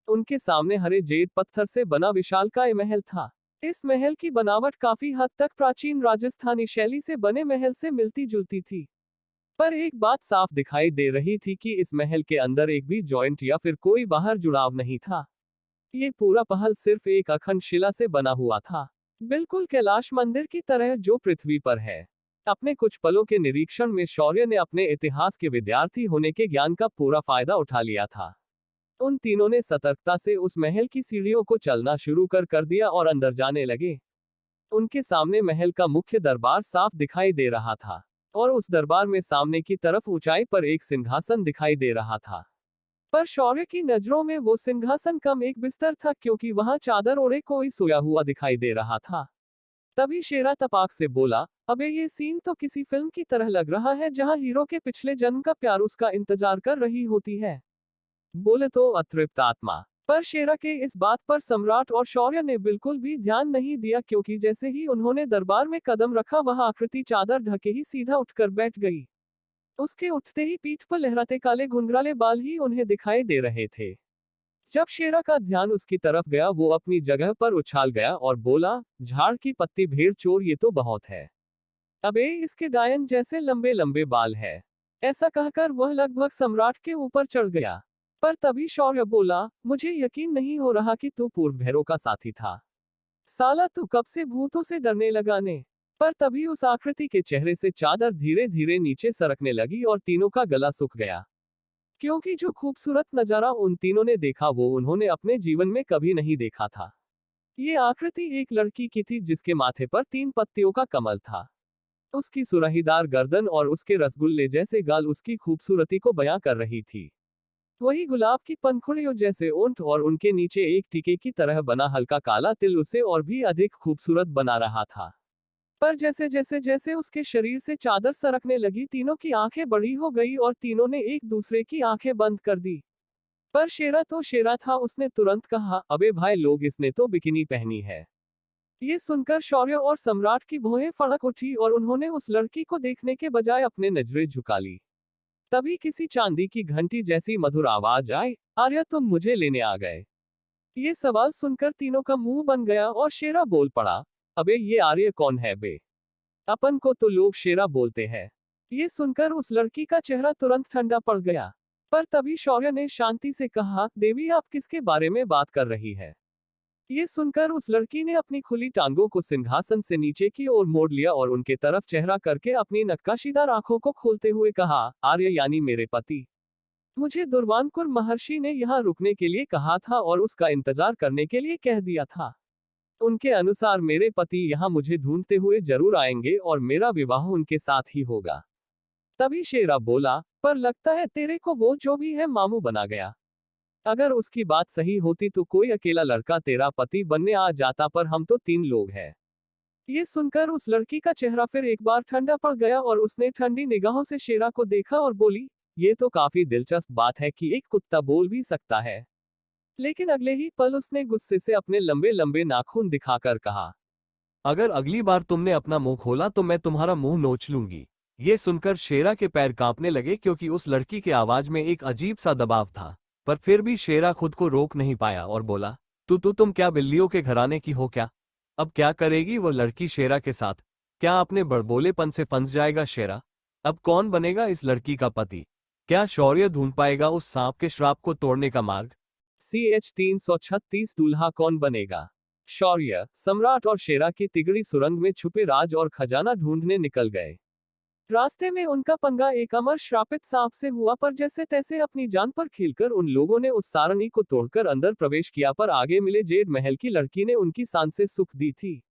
उनके सामने हरे जेड पत्थर से बना विशालकाय महल था। इस महल की बनावट काफी हद तक प्राचीन राजस्थानी शैली से बने महल से मिलती जुलती थी। पर एक बात साफ दिखाई दे रही थी कि इस महल के अंदर एक भी जॉइंट या फिर कोई बाहर जुड़ाव नहीं था। ये पूरा महल सिर्फ एक अखंड शिला से बना हुआ था, बिल्कुल कैलाश मंदिर की तरह जो पृथ्वी पर है। अपने कुछ पलों के निरीक्षण में शौर्य ने अपने इतिहास के विद्यार्थी होने के ज्ञान का पूरा फायदा उठा लिया था। उन तीनों ने सतर्कता से उस महल की सीढ़ियों को चलना शुरू कर दिया और अंदर जाने लगे। उनके सामने महल का मुख्य दरबार साफ दिखाई दे रहा था और उस दरबार में सामने की तरफ ऊंचाई पर एक सिंहासन दिखाई दे रहा था। पर शौर्य की नजरों में वो सिंहासन कम एक बिस्तर था, क्योंकि वहां चादर ओढ़े कोई सोया हुआ दिखाई दे रहा था। तभी शेरा तपाक से बोला, अबे ये सीन तो किसी फिल्म की तरह लग रहा है, जहां हीरो के पिछले जन्म का प्यार उसका इंतजार कर रही होती है। बोले तो अतृप्त आत्मा। पर शेरा के इस बात पर सम्राट और शौर्य ने बिल्कुल भी ध्यान नहीं दिया, क्योंकि जैसे ही उन्होंने दरबार में कदम रखा, वह आकृति चादर ढके ही सीधा उठकर बैठ गई। उसके उठते ही पीठ पर लहराते काले घुंघराले बाल ही उन्हें दिखाई दे रहे थे। जब शेरा का ध्यान उसकी तरफ गया वो अपनी जगह पर उछाल गया और बोला, झाड़ की पत्ती भेड़ चोर, ये तो बहुत है। अबे इसके डायन जैसे लंबे लंबे बाल है। ऐसा कहकर वह लगभग सम्राट के ऊपर चढ़ गया। पर तभी शौर्य बोला, मुझे यकीन नहीं हो रहा कि तू पूर्व भैरव का साथी था। साला तू कब से भूतों से डरने लगा ने। पर तभी उस आकृति के चेहरे से चादर धीरे धीरे नीचे सरकने लगी और तीनों का गला सूख गया। क्योंकि जो खूबसूरत नजारा उन तीनों ने देखा वो उन्होंने अपने जीवन में कभी नहीं देखा था। ये आकृति एक लड़की की थी जिसके माथे पर 3 पत्तियों का कमल था। उसकी सुराहीदार गर्दन और उसके रसगुल्ले जैसे गाल उसकी खूबसूरती को बयां कर रही थी। वही गुलाब की पंखुड़ियों जैसे ओंठ और उनके नीचे एक टीके की तरह बना हल्का काला तिल उसे और भी अधिक खूबसूरत बना रहा था। पर जैसे जैसे जैसे उसके शरीर से चादर सरकने लगी तीनों की आंखें बड़ी हो गई और तीनों ने एक दूसरे की आंखें बंद कर दी। पर शेरा तो शेरा था, उसने तुरंत कहा, अबे भाई लोग, इसने तो बिकिनी पहनी है। ये सुनकर शौर्य और सम्राट की भौहें फड़क उठी और उन्होंने उस लड़की को देखने के बजाय अपने नजरें झुका ली। तभी किसी चांदी की घंटी जैसी मधुर आवाज आई, आर्या तुम मुझे लेने आ गए। ये सवाल सुनकर तीनों का मुंह बन गया और शेरा बोल पड़ा, अबे ये आर्य कौन है बे? अपन को तो लोग शेरा बोलते हैं। ये सुनकर उस लड़की का चेहरा तुरंत ठंडा पड़ गया। पर तभी शौर्य ने शांति से कहा, देवी आप किसके बारे में बात कर रही है? ये सुनकर उस लड़की ने अपनी खुली टांगों को सिंहासन से नीचे की ओर मोड़ लिया और उनके तरफ चेहरा करके अपनी नक्काशीदार आंखों को खोलते हुए कहा, आर्य यानी मेरे पति। मुझे दुर्वांकुर महर्षि ने यहाँ रुकने के लिए कहा था और उसका इंतजार करने के लिए कह दिया था। उनके अनुसार मेरे पति यहाँ मुझे ढूंढते हुए जरूर आएंगे और मेरा विवाह उनके साथ ही होगा। तभी शेरा बोला, पर लगता है तेरे को वो जो भी है मामू बना गया। अगर उसकी बात सही होती तो कोई अकेला लड़का तेरा पति बनने आ जाता, पर हम तो 3 लोग हैं। ये सुनकर उस लड़की का चेहरा फिर एक बार ठंडा पड़ गया और उसने ठंडी निगाहों से शेरा को देखा और बोली, ये तो काफी दिलचस्प बात है कि एक कुत्ता बोल भी सकता है। लेकिन अगले ही पल उसने गुस्से से अपने लंबे लंबे नाखून दिखाकर कहा, अगर अगली बार तुमने अपना मुंह खोला तो मैं तुम्हारा मुंह नोच लूंगी। ये सुनकर शेरा के पैर कांपने लगे क्योंकि उस लड़की के आवाज में एक अजीब सा दबाव था। पर फिर भी शेरा खुद को रोक नहीं पाया और बोला, तुम क्या बिल्लियों के घराने की हो क्या? अब क्या करेगी वो लड़की शेरा के साथ? क्या अपने बड़बोलेपन से फंस जाएगा शेरा? अब कौन बनेगा इस लड़की का पति? क्या शौर्य ढूंढ पाएगा उस सांप के श्राप को तोड़ने का मार्ग? CH 336 दूल्हा कौन बनेगा? शौर्य, सम्राट और शेरा की तिगड़ी सुरंग में छुपे राज और खजाना ढूंढने निकल गए। रास्ते में उनका पंगा एक अमर श्रापित सांप से हुआ, पर जैसे तैसे अपनी जान पर खेलकर उन लोगों ने उस सारणी को तोड़कर अंदर प्रवेश किया। पर आगे मिले जेड महल की लड़की ने उनकी सांसें सुख दी थी।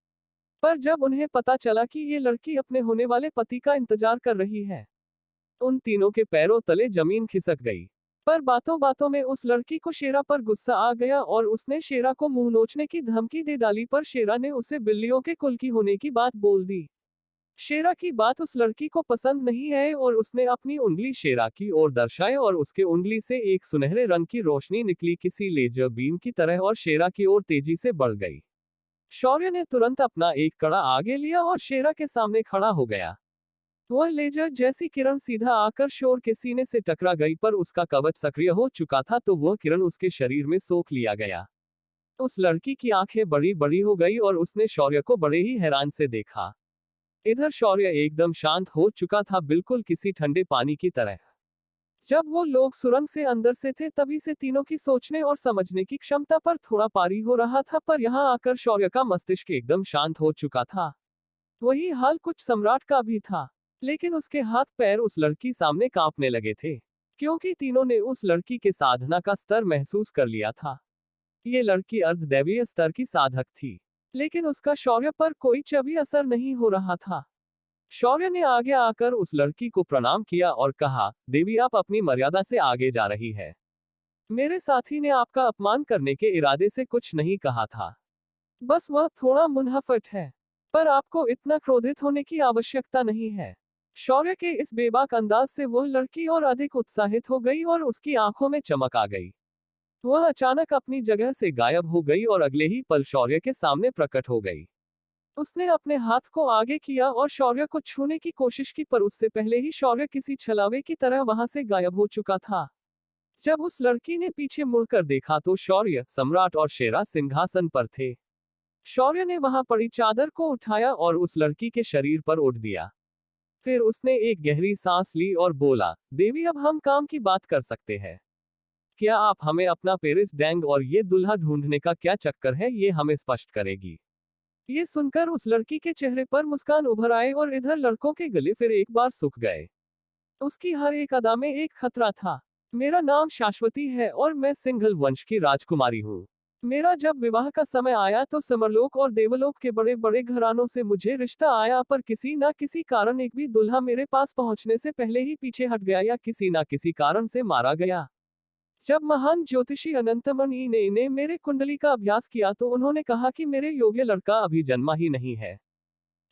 पर जब उन्हें पता चला कि ये लड़की अपने होने वाले पति का इंतजार कर रही है, उन तीनों के पैरों तले जमीन खिसक गई। पर बातों बातों में उस लड़की को शेरा पर गुस्सा आ गया और उसने शेरा को मुंह नोचने की धमकी दे डाली। पर शेरा ने उसे बिल्लियों के कुल की होने की बात बोल दी। शेरा की बात उस लड़की को पसंद नहीं आई और उसने अपनी उंगली शेरा की ओर दर्शाई और उसके उंगली से एक सुनहरे रंग की रोशनी निकली किसी लेजर बीम की तरह और शेरा की ओर तेजी से बढ़ गई। शौर्य ने तुरंत अपना एक कड़ा आगे लिया और शेरा के सामने खड़ा हो गया। वह लेजर जैसी किरण सीधा आकर शोर के सीने से टकरा गई, पर उसका कवच सक्रिय हो चुका था तो वह किरण उसके शरीर में सोख लिया गया। उस लड़की की आंखें बड़ी बड़ी हो गई और उसने शौर्य को बड़े ही हैरान से देखा। इधर शौर्य एकदम शांत हो चुका था, बिल्कुल किसी ठंडे पानी की तरह। जब वो लोग सुरंग से अंदर से थे तभी से तीनों की सोचने और समझने की क्षमता पर थोड़ा पारी हो रहा था, पर यहाँ आकर शौर्य का मस्तिष्क एकदम शांत हो चुका था। वही हाल कुछ सम्राट का भी था, लेकिन उसके हाथ पैर उस लड़की सामने कांपने लगे थे, क्योंकि तीनों ने उस लड़की के साधना का स्तर महसूस कर लिया था। ये लड़की अर्धदैवीय स्तर की साधक थी, लेकिन उसका शौर्य पर कोई भी असर नहीं हो रहा था। शौर्य ने आगे आकर उस लड़की को प्रणाम किया और कहा, देवी आप अपनी मर्यादा से आगे जा रही है। मेरे साथी ने आपका अपमान करने के इरादे से कुछ नहीं कहा था, बस वह थोड़ा मुनहफट है। पर आपको इतना क्रोधित होने की आवश्यकता नहीं है। शौर्य के इस बेबाक अंदाज से वह लड़की और अधिक उत्साहित हो गई और उसकी आंखों में चमक आ गई। वह अचानक अपनी जगह से गायब हो गई और अगले ही पल शौर्य के सामने प्रकट हो गई। उसने अपने हाथ को आगे किया और शौर्य को छूने की कोशिश की, पर उससे पहले ही शौर्य किसी छलावे की तरह वहां से गायब हो चुका था। जब उस लड़की ने पीछे मुड़कर देखा तो शौर्य, सम्राट और शेरा सिंहासन पर थे। शौर्य ने वहां पड़ी चादर को उठाया और उस लड़की के शरीर पर उठ दिया। फिर उसने एक गहरी सांस ली और बोला, देवी अब हम काम की बात कर सकते हैं। क्या आप हमें अपना पेरिस डैंग और ये दुल्हा ढूंढने का क्या चक्कर है ये हमें स्पष्ट करेगी। ये सुनकर उस लड़की के चेहरे पर मुस्कान उभर आए और इधर लड़कों के गले फिर एक बार सूख गए। उसकी हर एक अदा में एक खतरा था। मेरा नाम शाश्वती है और मैं सिंघल वंश की राजकुमारी हूँ। मेरा जब विवाह का समय आया तो समरलोक और देवलोक के बड़े बड़े घरानों से मुझे रिश्ता आया, पर किसी ना किसी कारण एक भी दुल्हा मेरे पास पहुंचने से पहले ही पीछे हट गया या किसी ना किसी कारण से मारा गया। जब महान ज्योतिषी अनंतमणि ने मेरे कुंडली का अभ्यास किया तो उन्होंने कहा कि मेरे योग्य लड़का अभी जन्मा ही नहीं है।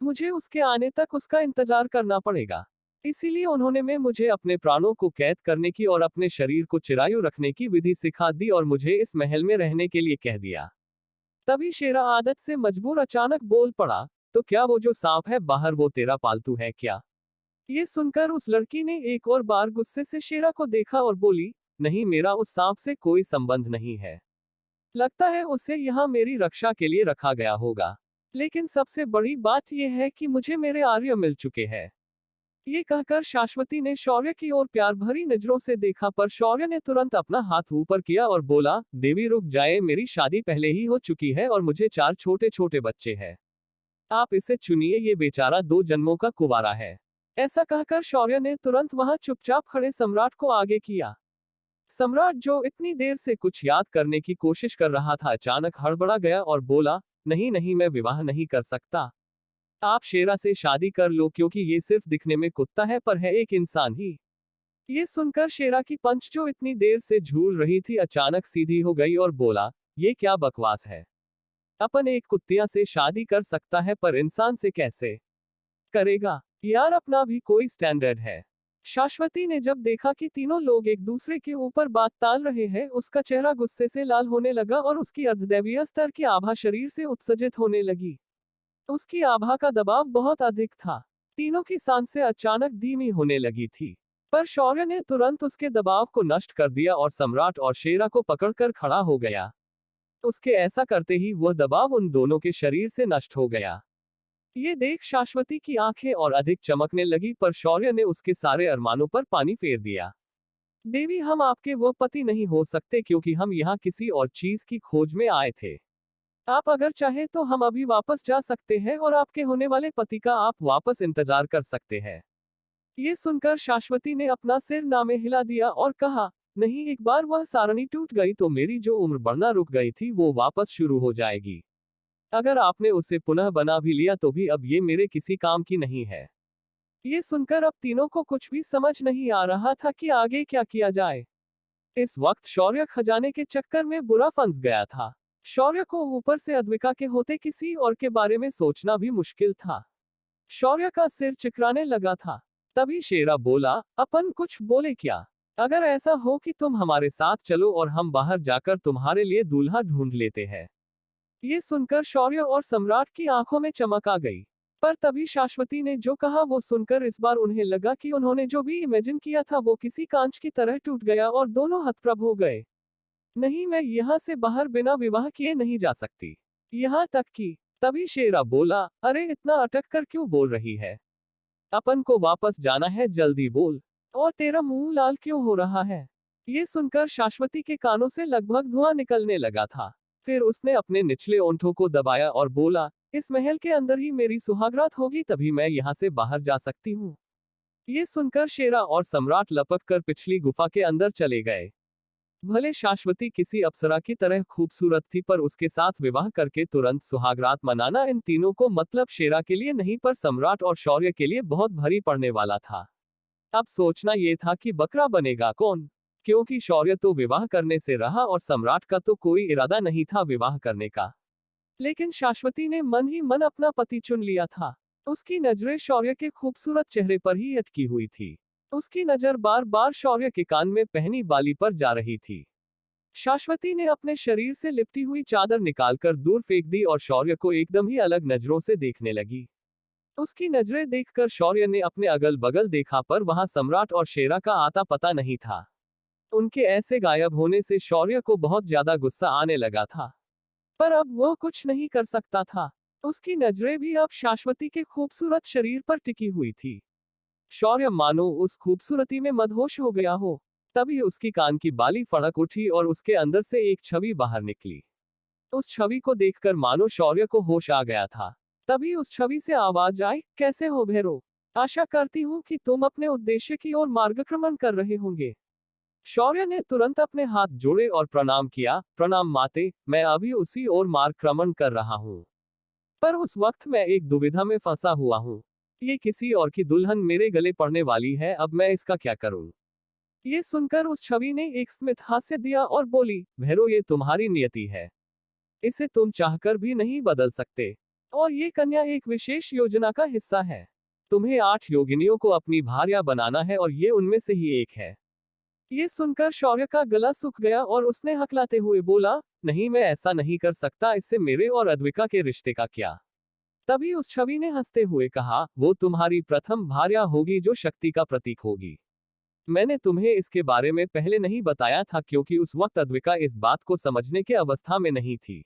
मुझे उसके आने तक उसका इंतजार करना पड़ेगा। इसीलिए उन्होंने मुझे अपने प्राणों को कैद करने की और अपने शरीर को चिरायु रखने की विधि सिखा दी और मुझे इस महल में रहने के लिए कह दिया। तभी शेरा आदत से मजबूर अचानक बोल पड़ा, तो क्या वो जो सांप है बाहर वो तेरा पालतू है क्या? ये सुनकर उस लड़की ने एक और बार गुस्से से शेरा को देखा और बोली, नहीं, मेरा उस सांप से कोई संबंध नहीं है। लगता है उसे यहाँ मेरी रक्षा के लिए रखा गया होगा। लेकिन सबसे बड़ी बात यह है कि मुझे मेरे आर्य मिल चुके हैं। ये कहकर शाश्वती ने शौर्य की ओर प्यार भरी नजरों से देखा, पर शौर्य ने तुरंत अपना हाथ ऊपर किया और बोला, देवी रुक जाए, मेरी शादी पहले ही हो चुकी है और मुझे 4 छोटे छोटे बच्चे हैं। आप इसे चुनिए, ये बेचारा 2 जन्मों का कुंवारा है। ऐसा कहकर शौर्य ने तुरंत वहां चुपचाप खड़े सम्राट को आगे किया। सम्राट, जो इतनी देर से कुछ याद करने की कोशिश कर रहा था, अचानक हड़बड़ा गया और बोला, नहीं नहीं, मैं विवाह नहीं कर सकता। आप शेरा से शादी कर लो, क्योंकि ये सिर्फ दिखने में कुत्ता है पर है एक इंसान ही। ये सुनकर शेरा की पंच, जो इतनी देर से झूल रही थी, अचानक सीधी हो गई और बोला, ये क्या बकवास है? अपन एक कुत्तिया से शादी कर सकता है पर इंसान से कैसे करेगा? यार, अपना भी कोई स्टैंडर्ड है। शाश्वती ने जब देखा कि तीनों लोग एक दूसरे के ऊपर बात टाल रहे हैं, उसका चेहरा गुस्से से लाल होने लगा और उसकी अर्धदैवीय स्तर की आभा शरीर से उत्सर्जित होने लगी। उसकी आभा का दबाव बहुत अधिक था। तीनों की सांसें अचानक धीमी होने लगी थी, पर शौर्य ने तुरंत उसके दबाव को नष्ट कर दिया और सम्राट और शेरा को पकड़कर खड़ा हो गया। उसके ऐसा करते ही वह दबाव उन दोनों के शरीर से नष्ट हो गया। ये देख शाश्वती की आंखें और अधिक चमकने लगी, पर शौर्य ने उसके सारे अरमानों पर पानी फेर दिया। देवी, हम आपके वो पति नहीं हो सकते, क्योंकि हम यहाँ किसी और चीज की खोज में आए थे। आप अगर चाहे तो हम अभी वापस जा सकते हैं और आपके होने वाले पति का आप वापस इंतजार कर सकते हैं। ये सुनकर शाश्वती ने अपना सिर नामे हिला दिया और कहा, नहीं, एक बार वह सारणी टूट गई तो मेरी जो उम्र बढ़ना रुक गई थी वो वापस शुरू हो जाएगी। अगर आपने उसे पुनः बना भी लिया तो भी अब ये मेरे किसी काम की नहीं है। ये सुनकर अब तीनों को कुछ भी समझ नहीं आ रहा था कि आगे क्या किया जाए। इस वक्त शौर्य खजाने के चक्कर में बुरा फंस गया था। शौर्य को ऊपर से अद्विका के होते किसी और के बारे में सोचना भी मुश्किल था। शौर्य का सिर चिकराने लगा था। तभी शेरा बोला, अपन कुछ बोले क्या? अगर ऐसा हो कि तुम हमारे साथ चलो और हम बाहर जाकर तुम्हारे लिए दूल्हा ढूंढ लेते हैं। ये सुनकर शौर्य और सम्राट की आंखों में चमक आ गई, पर तभी शाश्वती ने जो कहा वो सुनकर इस बार उन्हें लगा कि उन्होंने जो भी इमेजिन किया था वो किसी कांच की तरह टूट गया और दोनों हतप्रभ हो गए। नहीं, मैं यहाँ से बाहर बिना विवाह किए नहीं जा सकती। यहाँ तक कि तभी शेरा बोला, अरे इतना अटक कर क्यों बोल रही है? अपन को वापस जाना है, जल्दी बोल। और तेरा मुंह लाल क्यों हो रहा है? ये सुनकर शाश्वती के कानों से लगभग धुआं निकलने लगा था। फिर उसने अपने निचले ओंठों को दबाया और बोला, इस महल के अंदर ही मेरी सुहागरात होगी, तभी मैं यहाँ से बाहर जा सकती हूँ। ये सुनकर शेरा और सम्राट लपक कर पिछली गुफा के अंदर चले गए। भले शाश्वती किसी अप्सरा की तरह खूबसूरत थी, पर उसके साथ विवाह करके तुरंत सुहागरात मनाना इन तीनों को, मतलब शेरा के लिए नहीं पर सम्राट और शौर्य के लिए बहुत भारी पड़ने वाला था। अब सोचना यह था कि बकरा बनेगा कौन, क्योंकि शौर्य तो विवाह करने से रहा और सम्राट का तो कोई इरादा नहीं था विवाह करने का। लेकिन शाश्वती ने मन ही मन अपना पति चुन लिया था। उसकी नजरें शौर्य के खूबसूरत चेहरे पर ही अटकी हुई थी। उसकी नजर बार बार शौर्य के कान में पहनी बाली पर जा रही थी। शाश्वती ने अपने शरीर से लिपटी हुई चादर निकालकर दूर फेंक दी और शौर्य को एकदम ही अलग नजरों से देखने लगी। उसकी नजरें देखकर शौर्य ने अपने अगल बगल देखा, पर वहां सम्राट और शेरा का आता पता नहीं था। उनके ऐसे गायब होने से शौर्य को बहुत ज्यादा गुस्सा आने लगा था, पर अब वह कुछ नहीं कर सकता था। उसकी नजरें भी अब शाश्वती के खूबसूरत शरीर पर टिकी हुई थी। शौर्य मानो उस खूबसूरती में मदहोश हो गया हो। तभी उसकी कान की बाली फड़क उठी और उसके अंदर से एक छवि बाहर निकली। उस छवि को देखकर मानो शौर्य को होश आ गया था। तभी उस छवि से आवाज आई, कैसे हो भैरो? आशा करती हूँ कि तुम अपने उद्देश्य की ओर मार्गक्रमण कर रहे होंगे। शौर्य ने तुरंत अपने हाथ जोड़े और प्रणाम किया, प्रणाम माते, मैं अभी उसी ओर मार्गक्रमण कर रहा हूँ। पर उस वक्त मैं एक दुविधा में फंसा हुआ हूँ। ये किसी और की दुल्हन मेरे गले पड़ने वाली है, अब मैं इसका क्या करूँ? ये सुनकर उस छवि ने एक स्मित हास्य दिया और बोली, भैरो ये तुम्हारी नियति है। इसे तुम चाहकर भी नहीं बदल सकते। और ये कन्या एक विशेष योजना का हिस्सा है। तुम्हें 8 योगिनियों को अपनी भार्या बनाना है और ये उनमें से ही एक है। ये सुनकर शौर्य का गला सूख गया और उसने हकलाते हुए बोला, नहीं मैं ऐसा नहीं कर सकता, इससे मेरे और अद्विका के रिश्ते का क्या? तभी उस छवि ने हंसते हुए कहा, वो तुम्हारी प्रथम भार्या होगी जो शक्ति का प्रतीक होगी। मैंने तुम्हें इसके बारे में पहले नहीं बताया था क्योंकि उस वक्त अद्विका इस बात को समझने के अवस्था में नहीं थी।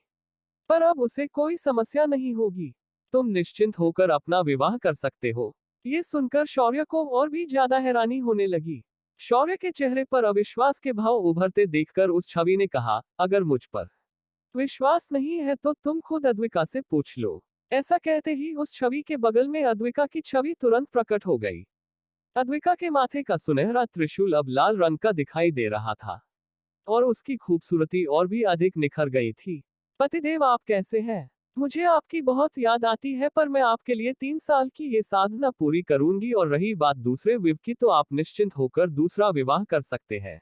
पर अब उसे कोई समस्या नहीं होगी। तुम निश्चिंत होकर अपना विवाह कर सकते हो। ये सुनकर शौर्य को और भी ज्यादा हैरानी होने लगी। शौर्य के चेहरे पर अविश्वास के भाव उभरते देखकर उस छवि ने कहा, अगर मुझ पर विश्वास नहीं है तो तुम खुद अद्विका से पूछ लो। ऐसा कहते ही उस छवि के बगल में अद्विका की छवि तुरंत प्रकट हो गई। अद्विका के माथे का सुनहरा त्रिशूल अब लाल रंग का दिखाई दे रहा था और उसकी खूबसूरती और भी अधिक निखर गई थी। पतिदेव आप कैसे हैं? मुझे आपकी बहुत याद आती है, पर मैं आपके लिए 3 साल की ये साधना पूरी करूंगी और रही बात दूसरे विवाह की तो आप निश्चिंत होकर दूसरा विवाह कर सकते हैं।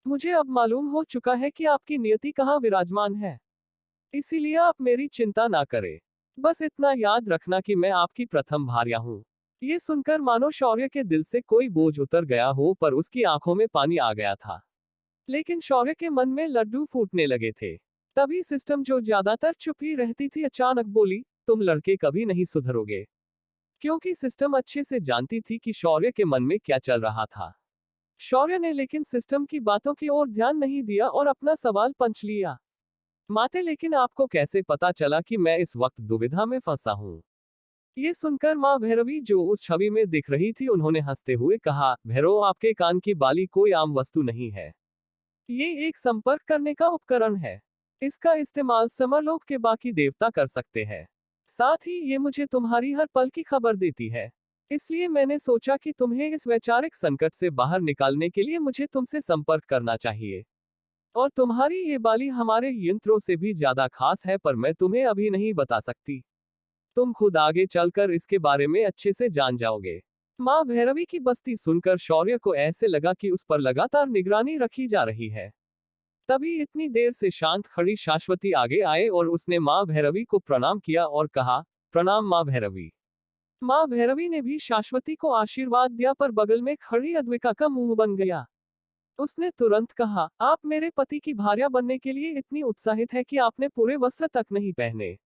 मुझे अब मालूम हो चुका है कि आपकी नियति कहाँ विराजमान है, इसीलिए आप मेरी चिंता ना करें। बस इतना याद रखना कि मैं आपकी प्रथम भार्या हूँ। ये सुनकर मानो शौर्य के दिल से कोई बोझ उतर गया हो, पर उसकी आंखों में पानी आ गया था। लेकिन शौर्य के मन में लड्डू फूटने लगे थे। तभी सिस्टम जो ज्यादातर चुप ही रहती थी अचानक बोली, तुम लड़के कभी नहीं सुधरोगे। क्योंकि सिस्टम अच्छे से जानती थी कि शौर्य के मन में क्या चल रहा था। शौर्य ने लेकिन सिस्टम की बातों की ओर ध्यान नहीं दिया और अपना सवाल पंच लिया, माते लेकिन आपको कैसे पता चला कि मैं इस वक्त दुविधा में फंसा हूँ? ये सुनकर माँ भैरवी जो उस छवि में दिख रही थी उन्होंने हंसते हुए कहा, भैरव आपके कान की बाली कोई आम वस्तु नहीं है। ये एक संपर्क करने का उपकरण है। इसका इस्तेमाल समरलोक के बाकी देवता कर सकते हैं। साथ ही ये मुझे तुम्हारी हर पल की खबर देती है। इसलिए मैंने सोचा कि तुम्हें इस वैचारिक संकट से बाहर निकालने के लिए मुझे तुमसे संपर्क करना चाहिए। और तुम्हारी ये बाली हमारे यंत्रों से भी ज्यादा खास है, पर मैं तुम्हें अभी नहीं बता सकती। तुम खुद आगे चलकर इसके बारे में अच्छे से जान जाओगे। माँ भैरवी की बस्ती सुनकर शौर्य को ऐसे लगा कि उस पर लगातार निगरानी रखी जा रही है। तभी इतनी देर से शांत खड़ी शाश्वती आगे आए और उसने माँ भैरवी को प्रणाम किया और कहा, प्रणाम माँ भैरवी। माँ भैरवी ने भी शाश्वती को आशीर्वाद दिया, पर बगल में खड़ी अद्विका का मुंह बन गया। उसने तुरंत कहा, आप मेरे पति की भार्या बनने के लिए इतनी उत्साहित है कि आपने पूरे वस्त्र तक नहीं पहने।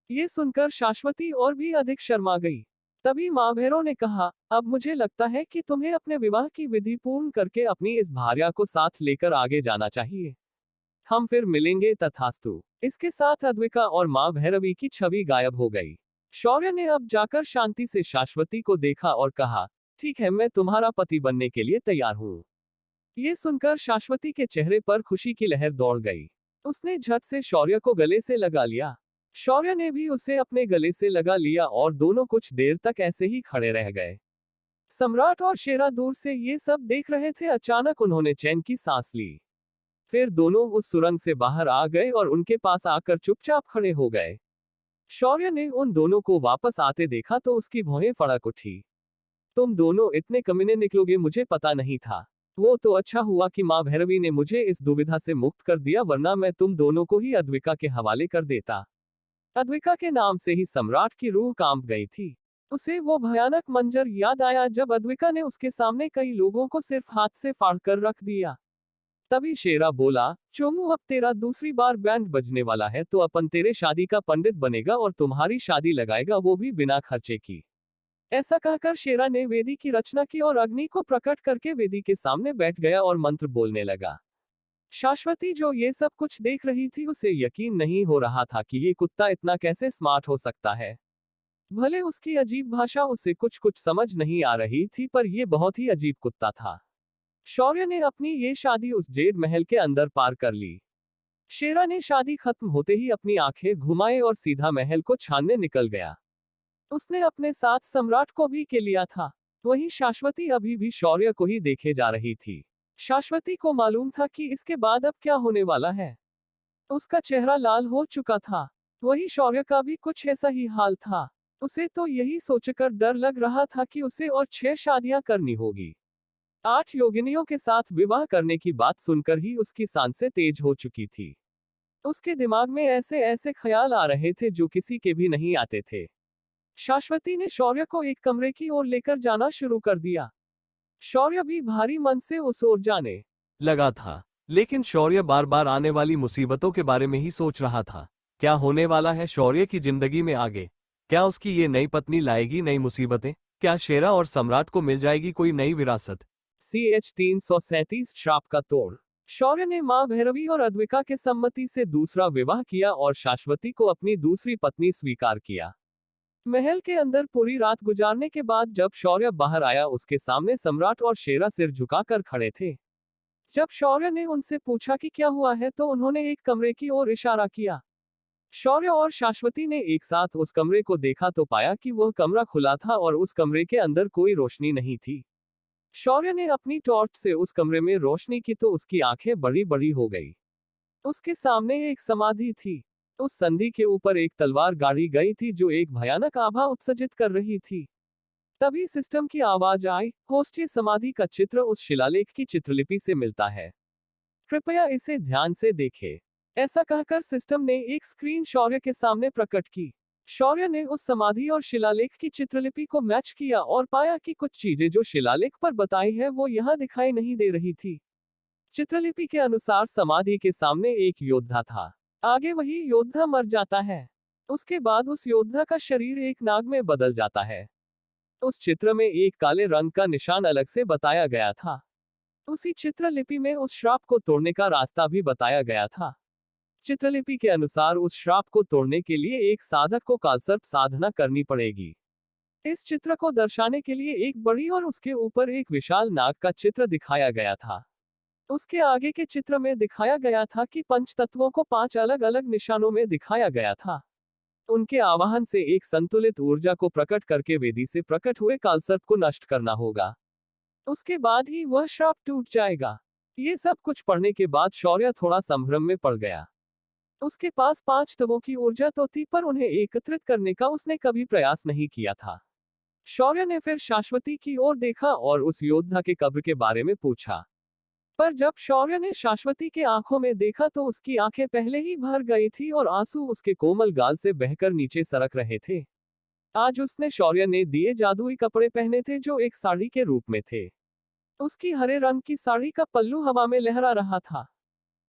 ये सुनकर शाश्वती और भी अधिक शर्मा गई। तभी माँ भैरव ने कहा, अब मुझे लगता है कि तुम्हें अपने विवाह की विधि पूर्ण करके अपनी इस भार्या को साथ लेकर आगे जाना चाहिए। हम फिर मिलेंगे, तथास्तु। इसके साथ अद्विका और माँ भैरवी की छवि गायब हो गई। शौर्य ने अब जाकर शांति से शाश्वती को देखा और कहा, ठीक है, मैं तुम्हारा पति बनने के लिए तैयार हूँ। ये सुनकर शाश्वती के चेहरे पर खुशी की लहर दौड़ गई। उसने झट से शौर्य को गले से लगा लिया। शौर्य ने भी उसे अपने गले से लगा लिया और दोनों कुछ देर तक ऐसे ही खड़े रह गए। सम्राट और शेरा दूर से ये सब देख रहे थे। अचानक उन्होंने चैन की सांस ली। फिर दोनों उस सुरंग से बाहर आ गए और उनके पास आकर चुपचाप खड़े हो गए। शौर्य ने उन दोनों को वापस आते देखा तो उसकी भौहें फड़क उठी। तुम दोनों इतने कमीने निकलोगे मुझे पता नहीं था। वो तो अच्छा हुआ कि माँ भैरवी ने मुझे इस दुविधा से मुक्त कर दिया, वरना मैं तुम दोनों को ही अद्विका के हवाले कर देता। अद्विका के नाम से ही सम्राट की रूह कांप गई थी। उसे वो भयानक मंजर याद आया जब अद्विका ने उसके सामने कई लोगों को सिर्फ हाथ से फाड़ कर रख दिया। तभी शेरा बोला, चोमू अब तेरा दूसरी बार बैंड बजने वाला है तो अपन तेरे शादी का पंडित बनेगा और तुम्हारी शादी लगाएगा, वो भी बिना खर्चे की। ऐसा कहकर शेरा ने वेदी की रचना की और अग्नि को प्रकट करके वेदी के सामने बैठ गया और मंत्र बोलने लगा। शाश्वती जो ये सब कुछ देख रही थी, उसे यकीन नहीं हो रहा था कि ये कुत्ता इतना कैसे स्मार्ट हो सकता है। भले उसकी अजीब भाषा उसे कुछ कुछ समझ नहीं आ रही थी, पर यह बहुत ही अजीब कुत्ता था। शौर्य ने अपनी ये शादी उस जेड महल के अंदर पार कर ली। शेरा ने शादी खत्म होते ही अपनी आंखें घुमाए और सीधा महल को छानने निकल गया। उसने अपने साथ सम्राट को भी के लिया था। वहीं शाश्वती अभी भी शौर्य को ही देखे जा रही थी। शाश्वती को मालूम था कि इसके बाद अब क्या होने वाला है। उसका चेहरा लाल हो चुका था। वही शौर्य का भी कुछ ऐसा ही हाल था। उसे तो यही सोचकर डर लग रहा था कि उसे और 6 शादियां करनी होगी। 8 योगिनियों के साथ विवाह करने की बात सुनकर ही उसकी सांसें तेज हो चुकी थी। उसके दिमाग में ऐसे ऐसे ख्याल आ रहे थे जो किसी के भी नहीं आते थे। शाश्वती ने शौर्य को एक कमरे की ओर लेकर जाना शुरू कर दिया। शौर्य भी भारी मन से उस ओर जाने लगा था, लेकिन शौर्य बार बार आने वाली मुसीबतों के बारे में ही सोच रहा था। क्या होने वाला है शौर्य की जिंदगी में आगे? क्या उसकी ये नई पत्नी लाएगी नई मुसीबतें? क्या शेरा और सम्राट को मिल जाएगी कोई नई विरासत? CH 337 श्राप का तोड़। शौर्य ने मां भैरवी और अद्विका के सम्मति से दूसरा विवाह किया और शाश्वती को अपनी दूसरी पत्नी स्वीकार किया। महल के अंदर पूरी रात गुजारने के बाद जब शौर्य बाहर आया, उसके सामने सम्राट और शेरा सिर झुकाकर खड़े थे। जब शौर्य ने उनसे पूछा कि क्या हुआ है, तो उन्होंने एक कमरे की ओर इशारा किया। शौर्य और शाश्वती ने एक साथ उस कमरे को देखा तो पाया कि वह कमरा खुला था और उस कमरे के अंदर कोई रोशनी नहीं थी। शौर्य ने अपनी टॉर्च से उस कमरे में रोशनी की तो उसकी आंखें बड़ी बड़ी हो गई। उसके सामने एक समाधि थी। उस संधि के ऊपर एक तलवार गाड़ी गई थी जो एक भयानक आभा उत्सर्जित कर रही थी। तभी सिस्टम की आवाज आई, होस्ट ये समाधि का चित्र उस शिलालेख की चित्रलिपि से मिलता है, कृपया इसे ध्यान से देखें। ऐसा कहकर सिस्टम ने एक स्क्रीन शौर्य के सामने प्रकट की। शौर्य ने उस समाधि और शिलालेख की चित्रलिपि को मैच किया और पाया कि कुछ चीजें जो शिलालेख पर बताई है वो यहाँ दिखाई नहीं दे रही थी। चित्रलिपि के अनुसार समाधि के सामने एक योद्धा था। आगे वही योद्धा मर जाता है। उसके बाद उस योद्धा का शरीर एक नाग में बदल जाता है। उस चित्र में एक काले रंग का निशान अलग से बताया गया था। उसी चित्रलिपि में उस श्राप को तोड़ने का रास्ता भी बताया गया था। चित्रलिपि के अनुसार उस श्राप को तोड़ने के लिए एक साधक को कालसर्प साधना करनी पड़ेगी। इस चित्र को दर्शाने के लिए एक बड़ी और उसके ऊपर एक विशाल नाग का चित्र दिखाया गया था। उसके आगे के चित्र में दिखाया गया था कि पंच तत्वों को 5 अलग अलग निशानों में दिखाया गया था। उनके आवाहन से एक संतुलित ऊर्जा को प्रकट करके वेदी से प्रकट हुए कालसर्प को नष्ट करना होगा। उसके बाद ही वह श्राप टूट जाएगा। ये सब कुछ पढ़ने के बाद शौर्य थोड़ा संभ्रम में पड़ गया। उसके पास 5 तत्वों की ऊर्जा तो थी, पर उन्हें एकत्रित करने का उसने कभी प्रयास नहीं किया था। शौर्य ने फिर शाश्वती की ओर देखा और उस योद्धा के कब्र के बारे में पूछा। पर जब शौर्य ने शाश्वती के आंखों में देखा तो उसकी आंखें पहले ही भर गई थी और आंसू उसके कोमल गाल से बहकर नीचे सरक रहे थे। आज उसने शौर्य ने दिए जादुई कपड़े पहने थे जो एक साड़ी के रूप में थे। उसकी हरे रंग की साड़ी का पल्लू हवा में लहरा रहा था।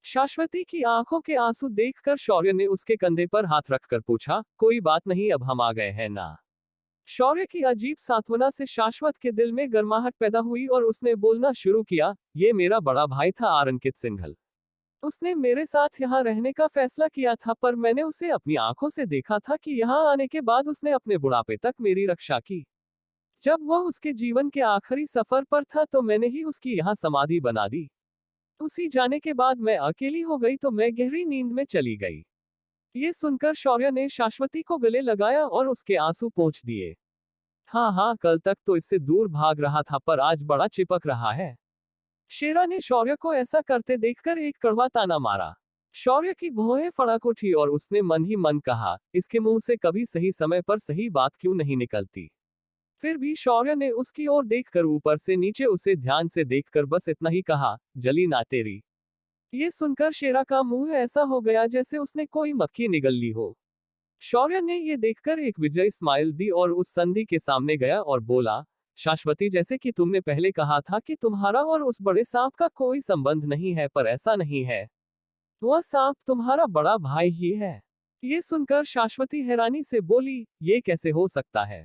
शाश्वती की आंखों के आंसू देखकर शौर्य ने उसके कंधे पर हाथ रखकर पूछा, कोई बात नहीं, अब हम आ गए हैं ना। शौर्य की अजीब सांत्वना से शाश्वत के दिल में गर्माहट पैदा हुई और उसने बोलना शुरू किया, ये मेरा बड़ा भाई था आरंकित सिंघल। उसने मेरे साथ यहाँ रहने का फैसला किया था, पर मैंने उसे अपनी आंखों से देखा था कि यहाँ आने के बाद उसने अपने बुढ़ापे तक मेरी रक्षा की। जब वह उसके जीवन के आखिरी सफर पर था तो मैंने ही उसकी यहाँ समाधि बना दी। उसी जाने के बाद मैं अकेली हो गई तो मैं गहरी नींद में चली गई। ये सुनकर शौर्य ने शाश्वती को गले लगाया और उसके आंसू पोंछ दिए। हाँ, कल तक तो इससे दूर भाग रहा था, पर आज बड़ा चिपक रहा है। शेरा ने शौर्य को ऐसा करते देखकर एक कड़वा ताना मारा। शौर्य की भौहें फड़क उठी और उसने मन ही मन कहा, इसके मुंह से कभी सही समय पर सही बात क्यों नहीं निकलती। फिर भी शौर्य ने उसकी ओर देखकर ऊपर से नीचे उसे ध्यान से देखकर बस इतना ही कहा, जली ना तेरी। ये सुनकर शेरा का मुंह ऐसा हो गया जैसे उसने कोई मक्खी निगल ली हो। शौर्य ने ये देखकर एक विजयी स्माइल दी और उस संधि के सामने गया और बोला, शाश्वती, जैसे कि तुमने पहले कहा था कि तुम्हारा और उस बड़े सांप का कोई संबंध नहीं है, पर ऐसा नहीं है। वह सांप तुम्हारा बड़ा भाई ही है। ये सुनकर शाश्वती हैरानी से बोली, ये कैसे हो सकता है?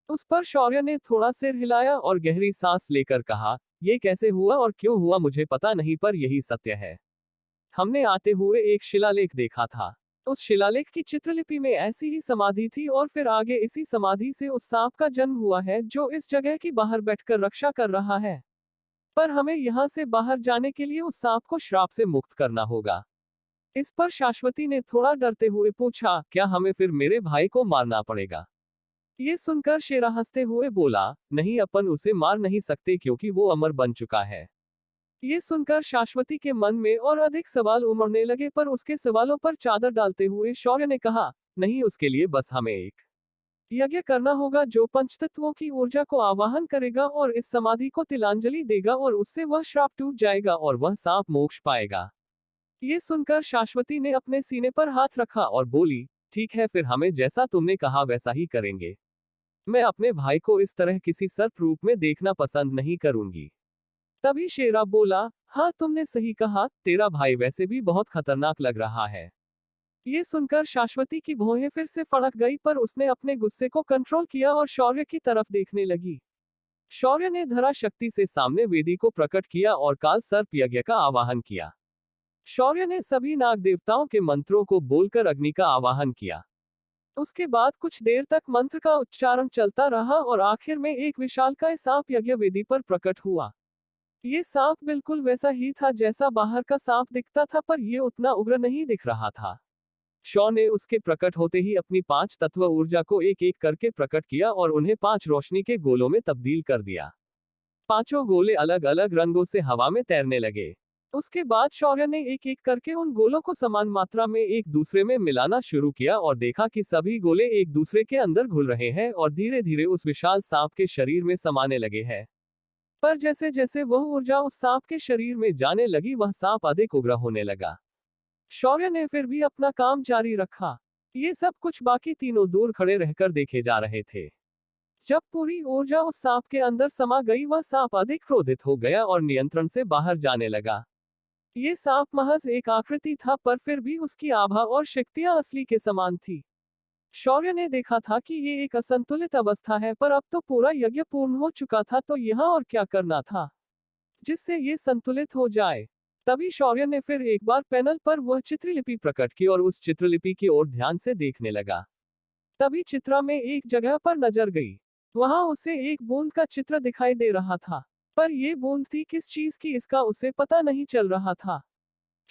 उस पर शौर्य ने थोड़ा सिर हिलाया और गहरी सांस लेकर कहा, ये कैसे हुआ और क्यों हुआ मुझे पता नहीं, पर यही सत्य है। हमने आते हुए एक शिलालेख देखा था। उस शिलालेख की चित्रलिपि में ऐसी ही समाधि थी और फिर आगे इसी समाधि से उस सांप का जन्म हुआ है जो इस जगह की बाहर बैठकर रक्षा कर रहा है। पर हमें यहाँ से बाहर जाने के लिए उस सांप को श्राप से मुक्त करना होगा। इस पर शाश्वती ने थोड़ा डरते हुए पूछा, क्या हमें फिर मेरे भाई को मारना पड़ेगा? ये सुनकर शेरा हंसते हुए बोला, नहीं, अपन उसे मार नहीं सकते क्योंकि वो अमर बन चुका है। ये सुनकर शाश्वती के मन में और अधिक सवाल उमड़ने लगे, पर उसके सवालों पर चादर डालते हुए शौर्य ने कहा, नहीं, उसके लिए बस हमें एक यज्ञ करना होगा जो पंचतत्वों की ऊर्जा को आवाहन करेगा और इस समाधि को तिलांजलि देगा और उससे वह श्राप टूट जाएगा और वह सांप मोक्ष पाएगा। ये सुनकर शाश्वती ने अपने सीने पर हाथ रखा और बोली, ठीक है, फिर हमें जैसा तुमने कहा वैसा ही करेंगे। मैं अपने भाई को इस तरह किसी सर्प रूप में देखना पसंद नहीं करूंगी। तभी शेरा बोला, हाँ, तुमने सही कहा, तेरा भाई वैसे भी बहुत खतरनाक लग रहा है। ये सुनकर शाश्वती की भौहें फिर से फड़क गई, पर उसने अपने गुस्से को कंट्रोल किया और शौर्य की तरफ देखने लगी। शौर्य ने धरा शक्ति से सामने वेदी को प्रकट किया और काल सर्प यज्ञ का आवाहन किया। शौर्य ने सभी नाग देवताओं के मंत्रों को बोलकर अग्नि का आवाहन किया। उसके बाद कुछ देर तक मंत्र का उच्चारण चलता रहा और आखिर में एक विशालकाय सांप यज्ञ वेदी पर प्रकट हुआ। ये सांप बिल्कुल वैसा ही था जैसा बाहर का सांप दिखता था, पर यह उतना उग्र नहीं दिख रहा था। शौ ने उसके प्रकट होते ही अपनी 5 तत्व ऊर्जा को एक एक करके प्रकट किया और उन्हें 5 रोशनी के गोलों में तब्दील कर दिया। पांचों गोले अलग अलग रंगों से हवा में तैरने लगे। उसके बाद शौर्य ने एक एक करके उन गोलों को समान मात्रा में एक दूसरे में मिलाना शुरू किया और देखा कि सभी गोले एक दूसरे के अंदर घुल रहे हैं और धीरे धीरे उस विशाल सांप के शरीर में समाने लगे हैं। पर जैसे जैसे वह ऊर्जा उस सांप के शरीर में जाने लगी, वह सांप अधिक उग्र होने लगा। शौर्य ने फिर भी अपना काम जारी रखा। ये सब कुछ बाकी तीनों दूर खड़े रहकर देखे जा रहे थे। जब पूरी ऊर्जा उस सांप के अंदर समा गई, वह सांप अधिक क्रोधित हो गया और नियंत्रण से बाहर जाने लगा। ये सांप महज एक आकृति था, पर फिर भी उसकी आभा और शक्तियां असली के समान थी। शौर्य ने देखा था कि ये एक असंतुलित अवस्था है, पर अब तो पूरा यज्ञ पूर्ण हो चुका था, तो यहाँ और क्या करना था जिससे ये संतुलित हो जाए। तभी शौर्य ने फिर एक बार पैनल पर वह चित्रलिपि प्रकट की और उस चित्रलिपि की ओर ध्यान से देखने लगा। तभी चित्रा में एक जगह पर नजर गई। वहां उसे एक बूंद का चित्र दिखाई दे रहा था, पर यह बूंद थी किस चीज की इसका उसे पता नहीं चल रहा था।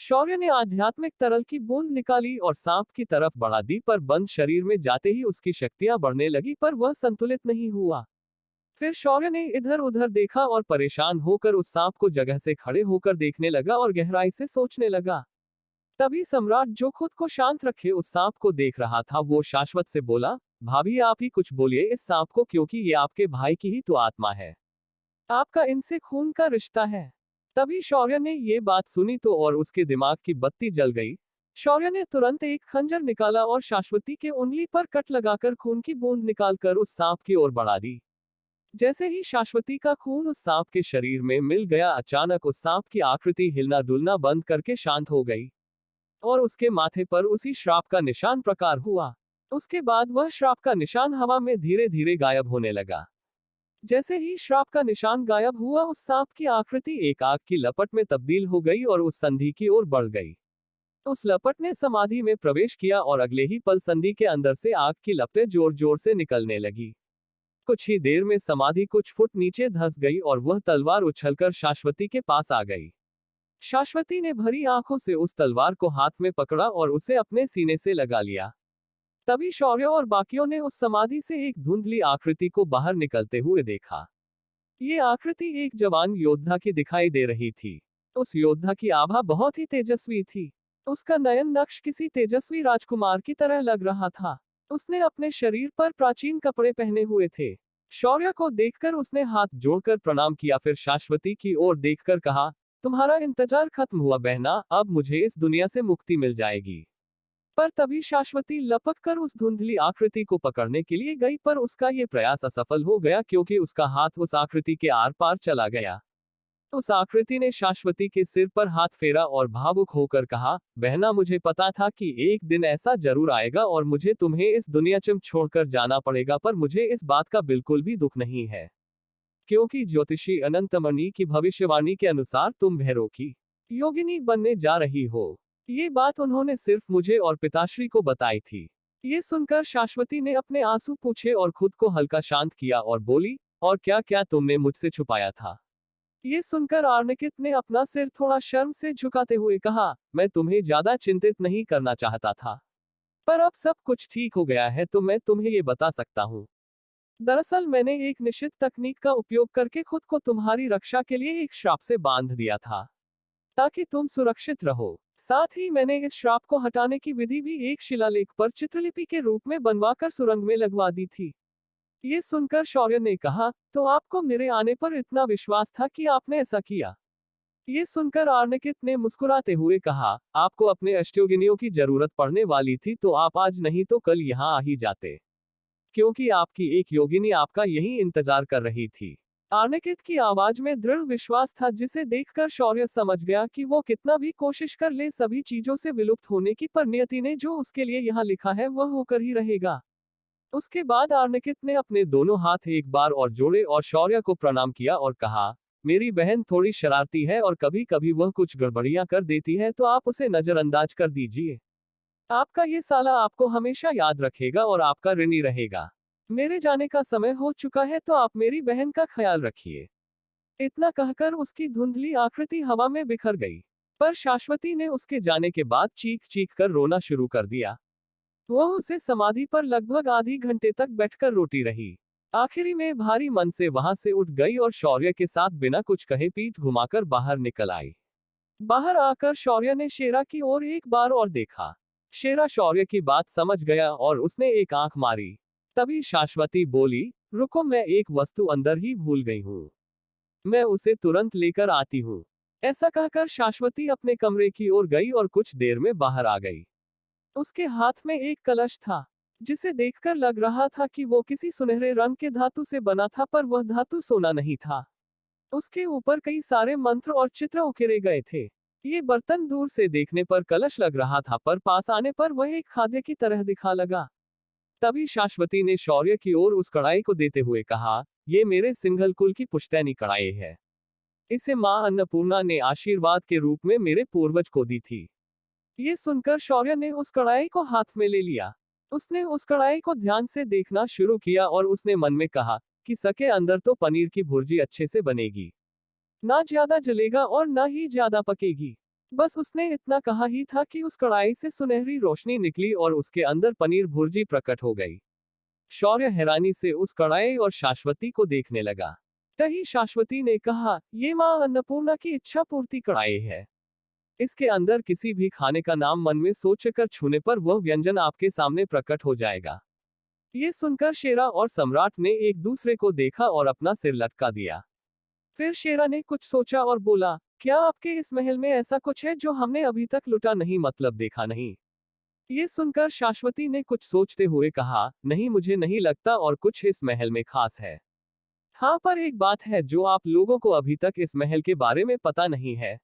शौर्य ने आध्यात्मिक तरल की बूंद निकाली और सांप की तरफ बढ़ा दी, पर बंद शरीर में जाते ही उसकी शक्तियां बढ़ने लगी, पर वह संतुलित नहीं हुआ। फिर शौर्य ने इधर उधर देखा और परेशान होकर उस सांप को जगह से खड़े होकर देखने लगा और गहराई से सोचने लगा। तभी सम्राट, जो खुद को शांत रखे उस सांप को देख रहा था, वो शाश्वत से बोला, भाभी आप ही कुछ बोलिए इस सांप को, क्योंकि ये आपके भाई की ही तो आत्मा है, आपका इनसे खून का रिश्ता है। तभी शौर्य ने ये बात सुनी तो और उसके दिमाग की बत्ती जल गई। शौर्य ने तुरंत एक खंजर निकाला और शाश्वती के उंगली पर कट लगाकर खून की बूंद निकालकर उस सांप की ओर बढ़ा दी। जैसे ही शाश्वती का खून उस सांप के शरीर में मिल गया, अचानक उस सांप की आकृति हिलना डुलना बंद करके शांत हो गई और उसके माथे पर उसी श्राप का निशान प्रकार हुआ। उसके बाद वह श्राप का निशान हवा में धीरे धीरे गायब होने लगा। जैसे ही श्राप का निशान गायब हुआ, उस सांप की आकृति एक आग की लपट में तब्दील हो गई और उस संधि की ओर बढ़ गई। उस लपट ने समाधि में प्रवेश किया और अगले ही पल संधि के अंदर से आग की लपटें जोर जोर से निकलने लगी। कुछ ही देर में समाधि कुछ फुट नीचे धंस गई और वह तलवार उछलकर शाश्वती के पास आ गई। शाश्वती ने भरी आंखों से उस तलवार को हाथ में पकड़ा और उसे अपने सीने से लगा लिया। तभी शौर्य और बाकियों ने उस समाधि से एक धुंधली आकृति को बाहर निकलते हुए देखा। ये आकृति एक जवान योद्धा की दिखाई दे रही थी। उस योद्धा की आभा बहुत ही तेजस्वी थी। उसका नयन नक्श किसी तेजस्वी राजकुमार की तरह लग रहा था। उसने अपने शरीर पर प्राचीन कपड़े पहने हुए थे। शौर्य को देखकर उसने हाथ जोड़कर प्रणाम किया, फिर शाश्वती की ओर देखकर कहा, तुम्हारा इंतजार खत्म हुआ बहना, अब मुझे इस दुनिया से मुक्ति मिल जाएगी। पर तभी शाश्वती लपक कर उस धुंधली आकृति को पकड़ने के लिए गई, पर उसका ये प्रयास असफल हो गया क्योंकि उसका हाथ उस आकृति के आर पार चला गया। उस आकृति ने शाश्वती के सिर पर हाथ फेरा और भावुक होकर कहा, बहना, मुझे पता था कि एक दिन ऐसा जरूर आएगा और मुझे तुम्हें इस दुनिया छोड़कर जाना पड़ेगा, पर मुझे इस बात का बिल्कुल भी दुख नहीं है, क्योंकि ज्योतिषी अनंतमणि की भविष्यवाणी के अनुसार तुम भैरव की योगिनी बनने जा रही हो। ये बात उन्होंने सिर्फ मुझे और पिताश्री को बताई थी। ये सुनकर शाश्वती ने अपने आंसू पूछे और खुद को हल्का शांत किया और बोली, और क्या क्या तुमने मुझसे छुपाया था? ये सुनकर आर्निकित ने अपना सिर थोड़ा शर्म से झुकाते हुए कहा, मैं तुम्हें ज्यादा चिंतित नहीं करना चाहता था, पर अब सब कुछ ठीक हो गया है तो मैं तुम्हें ये बता सकता हूँ। दरअसल मैंने एक निश्चित तकनीक का उपयोग करके खुद को तुम्हारी रक्षा के लिए एक श्राप से बांध दिया था, ताकि तुम सुरक्षित रहो। साथ ही मैंने इस श्राप को हटाने की विधि भी एक शिलालेख पर चित्रलिपि के रूप में बनवाकर सुरंग में लगवा दी थी। ये सुनकर शौर्य ने कहा, तो आपको मेरे आने पर इतना विश्वास था कि आपने ऐसा किया? ये सुनकर आर्निकित ने मुस्कुराते हुए कहा, आपको अपने अष्टयोगिनियों की जरूरत पड़ने वाली थी तो आप आज नहीं तो कल यहाँ आ ही जाते, क्योंकि आपकी एक योगिनी आपका यही इंतजार कर रही थी। आर्निकित की आवाज में दृढ़ विश्वास था, जिसे देखकर शौर्य समझ गया कि वो कितना भी कोशिश कर ले सभी चीजों से विलुप्त होने की, पर नियति ने जो उसके लिए यहाँ लिखा है वह होकर ही रहेगा। उसके बाद आर्निकित ने अपने दोनों हाथ एक बार और जोड़े और शौर्य को प्रणाम किया और कहा, मेरी बहन थोड़ी शरारती है और कभी कभी वह कुछ गड़बड़ियां कर देती है, तो आप उसे नजरअंदाज कर दीजिए। आपका ये साला आपको हमेशा याद रखेगा और आपका ऋणी रहेगा। मेरे जाने का समय हो चुका है तो आप मेरी बहन का ख्याल रखिए। इतना कहकर उसकी धुंधली आकृति हवा में बिखर गई, पर शाश्वती ने उसके जाने के बाद चीख चीख कर रोना शुरू कर दिया। वह उसे समाधि पर लगभग आधी घंटे तक बैठकर रोती रही। आखिरी में भारी मन से वहां से उठ गई और शौर्य के साथ बिना कुछ कहे पीठ घुमाकर बाहर निकल आई। बाहर आकर शौर्य ने शेरा की ओर एक बार और देखा। शेरा शौर्य की बात समझ गया और उसने एक आंख मारी। तभी शाश्वती बोली, रुको, मैं एक वस्तु अंदर ही भूल गई हूँ, मैं उसे तुरंत लेकर आती हूँ। ऐसा कहकर शाश्वती अपने कमरे की ओर गई और कुछ देर में बाहर आ गई। उसके हाथ में एक कलश था, जिसे देखकर लग रहा था कि वो किसी सुनहरे रंग के धातु से बना था, पर वह धातु सोना नहीं था। उसके ऊपर कई सारे मंत्र और चित्र उकेरे गए थे। ये बर्तन दूर से देखने पर कलश लग रहा था, पर पास आने पर वह एक खाद्य की तरह दिखा लगा। तभी शाश्वती ने शौर्य की ओर उस कढ़ाई को देते हुए कहा, ये मेरे सिंघल कुल की पुश्तैनी कढ़ाई है। इसे मां अन्नपूर्णा ने आशीर्वाद के रूप में मेरे पूर्वज को दी थी। ये सुनकर शौर्य ने उस कढ़ाई को हाथ में ले लिया। उसने उस कढ़ाई को ध्यान से देखना शुरू किया और उसने मन में कहा कि सके अंदर तो पनीर की भुर्जी अच्छे से बनेगी, ना ज्यादा जलेगा और ना ही ज्यादा पकेगी। बस उसने इतना कहा ही था कि उस कढ़ाई से सुनहरी रोशनी निकली और उसके अंदर पनीर भुर्जी प्रकट हो गई। शौर्य हैरानी से उस कढ़ाई और शाश्वती को देखने लगा। तभी शाश्वती ने कहा, ये मां अन्नपूर्णा की इच्छा पूर्ति कढ़ाई है। इसके अंदर किसी भी खाने का नाम मन में सोचकर छूने पर वह व्यंजन आपके सामने प्रकट हो जाएगा। ये सुनकर शेरा और सम्राट ने एक दूसरे को देखा और अपना सिर लटका दिया। फिर शेरा ने कुछ सोचा और बोला, क्या आपके इस महल में ऐसा कुछ है जो हमने अभी तक लुटा नहीं, मतलब देखा नहीं? ये सुनकर शाश्वती ने कुछ सोचते हुए कहा, नहीं, मुझे नहीं लगता और कुछ इस महल में खास है। हाँ, पर एक बात है जो आप लोगों को अभी तक इस महल के बारे में पता नहीं है।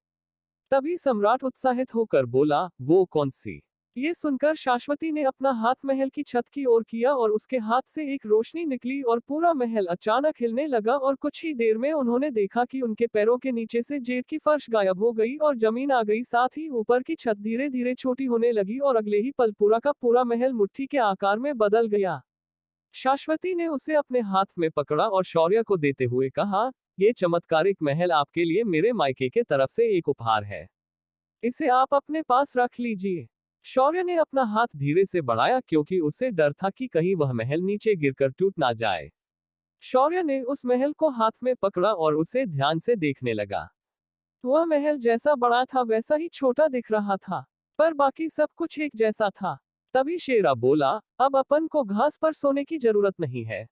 तभी सम्राट उत्साहित होकर बोला, वो कौन सी? ये सुनकर शाश्वती ने अपना हाथ महल की छत की ओर किया और उसके हाथ से एक रोशनी निकली और पूरा महल अचानक हिलने लगा और कुछ ही देर में उन्होंने देखा कि उनके पैरों के नीचे से जेठ की फर्श गायब हो गई और जमीन आ गई। साथ ही ऊपर की छत धीरे धीरे छोटी होने लगी और अगले ही पल पूरा का पूरा महल मुट्ठी के आकार में बदल गया। शाश्वती ने उसे अपने हाथ में पकड़ा और शौर्य को देते हुए कहा, ये चमत्कारिक महल आपके लिए मेरे मायके के तरफ से एक उपहार है, इसे आप अपने पास रख लीजिए। शौर्य ने अपना हाथ धीरे से बढ़ाया क्योंकि उसे डर था कि कहीं वह महल नीचे गिरकर टूट ना जाए। शौर्य ने उस महल को हाथ में पकड़ा और उसे ध्यान से देखने लगा। वह महल जैसा बड़ा था वैसा ही छोटा दिख रहा था, पर बाकी सब कुछ एक जैसा था। तभी शेरा बोला, अब अपन को घास पर सोने की जरूरत नहीं है,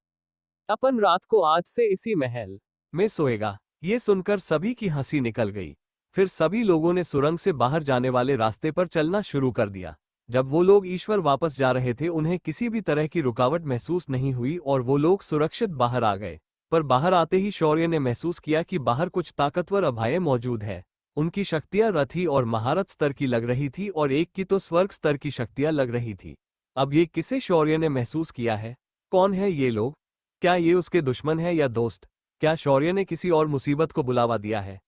अपन रात को आज से इसी महल में सोएगा। ये सुनकर सभी की हंसी निकल गई। फिर सभी लोगों ने सुरंग से बाहर जाने वाले रास्ते पर चलना शुरू कर दिया। जब वो लोग ईश्वर वापस जा रहे थे, उन्हें किसी भी तरह की रुकावट महसूस नहीं हुई और वो लोग सुरक्षित बाहर आ गए। पर बाहर आते ही शौर्य ने महसूस किया कि बाहर कुछ ताकतवर अभाए मौजूद है। उनकी शक्तियां रथी और महारथ स्तर की लग रही थी और एक की तो स्वर्ग स्तर की शक्तियां लग रही थी। अब ये किसे शौर्य ने महसूस किया है? कौन है ये लोग? क्या ये उसके दुश्मन है या दोस्त? क्या शौर्य ने किसी और मुसीबत को बुलावा दिया है?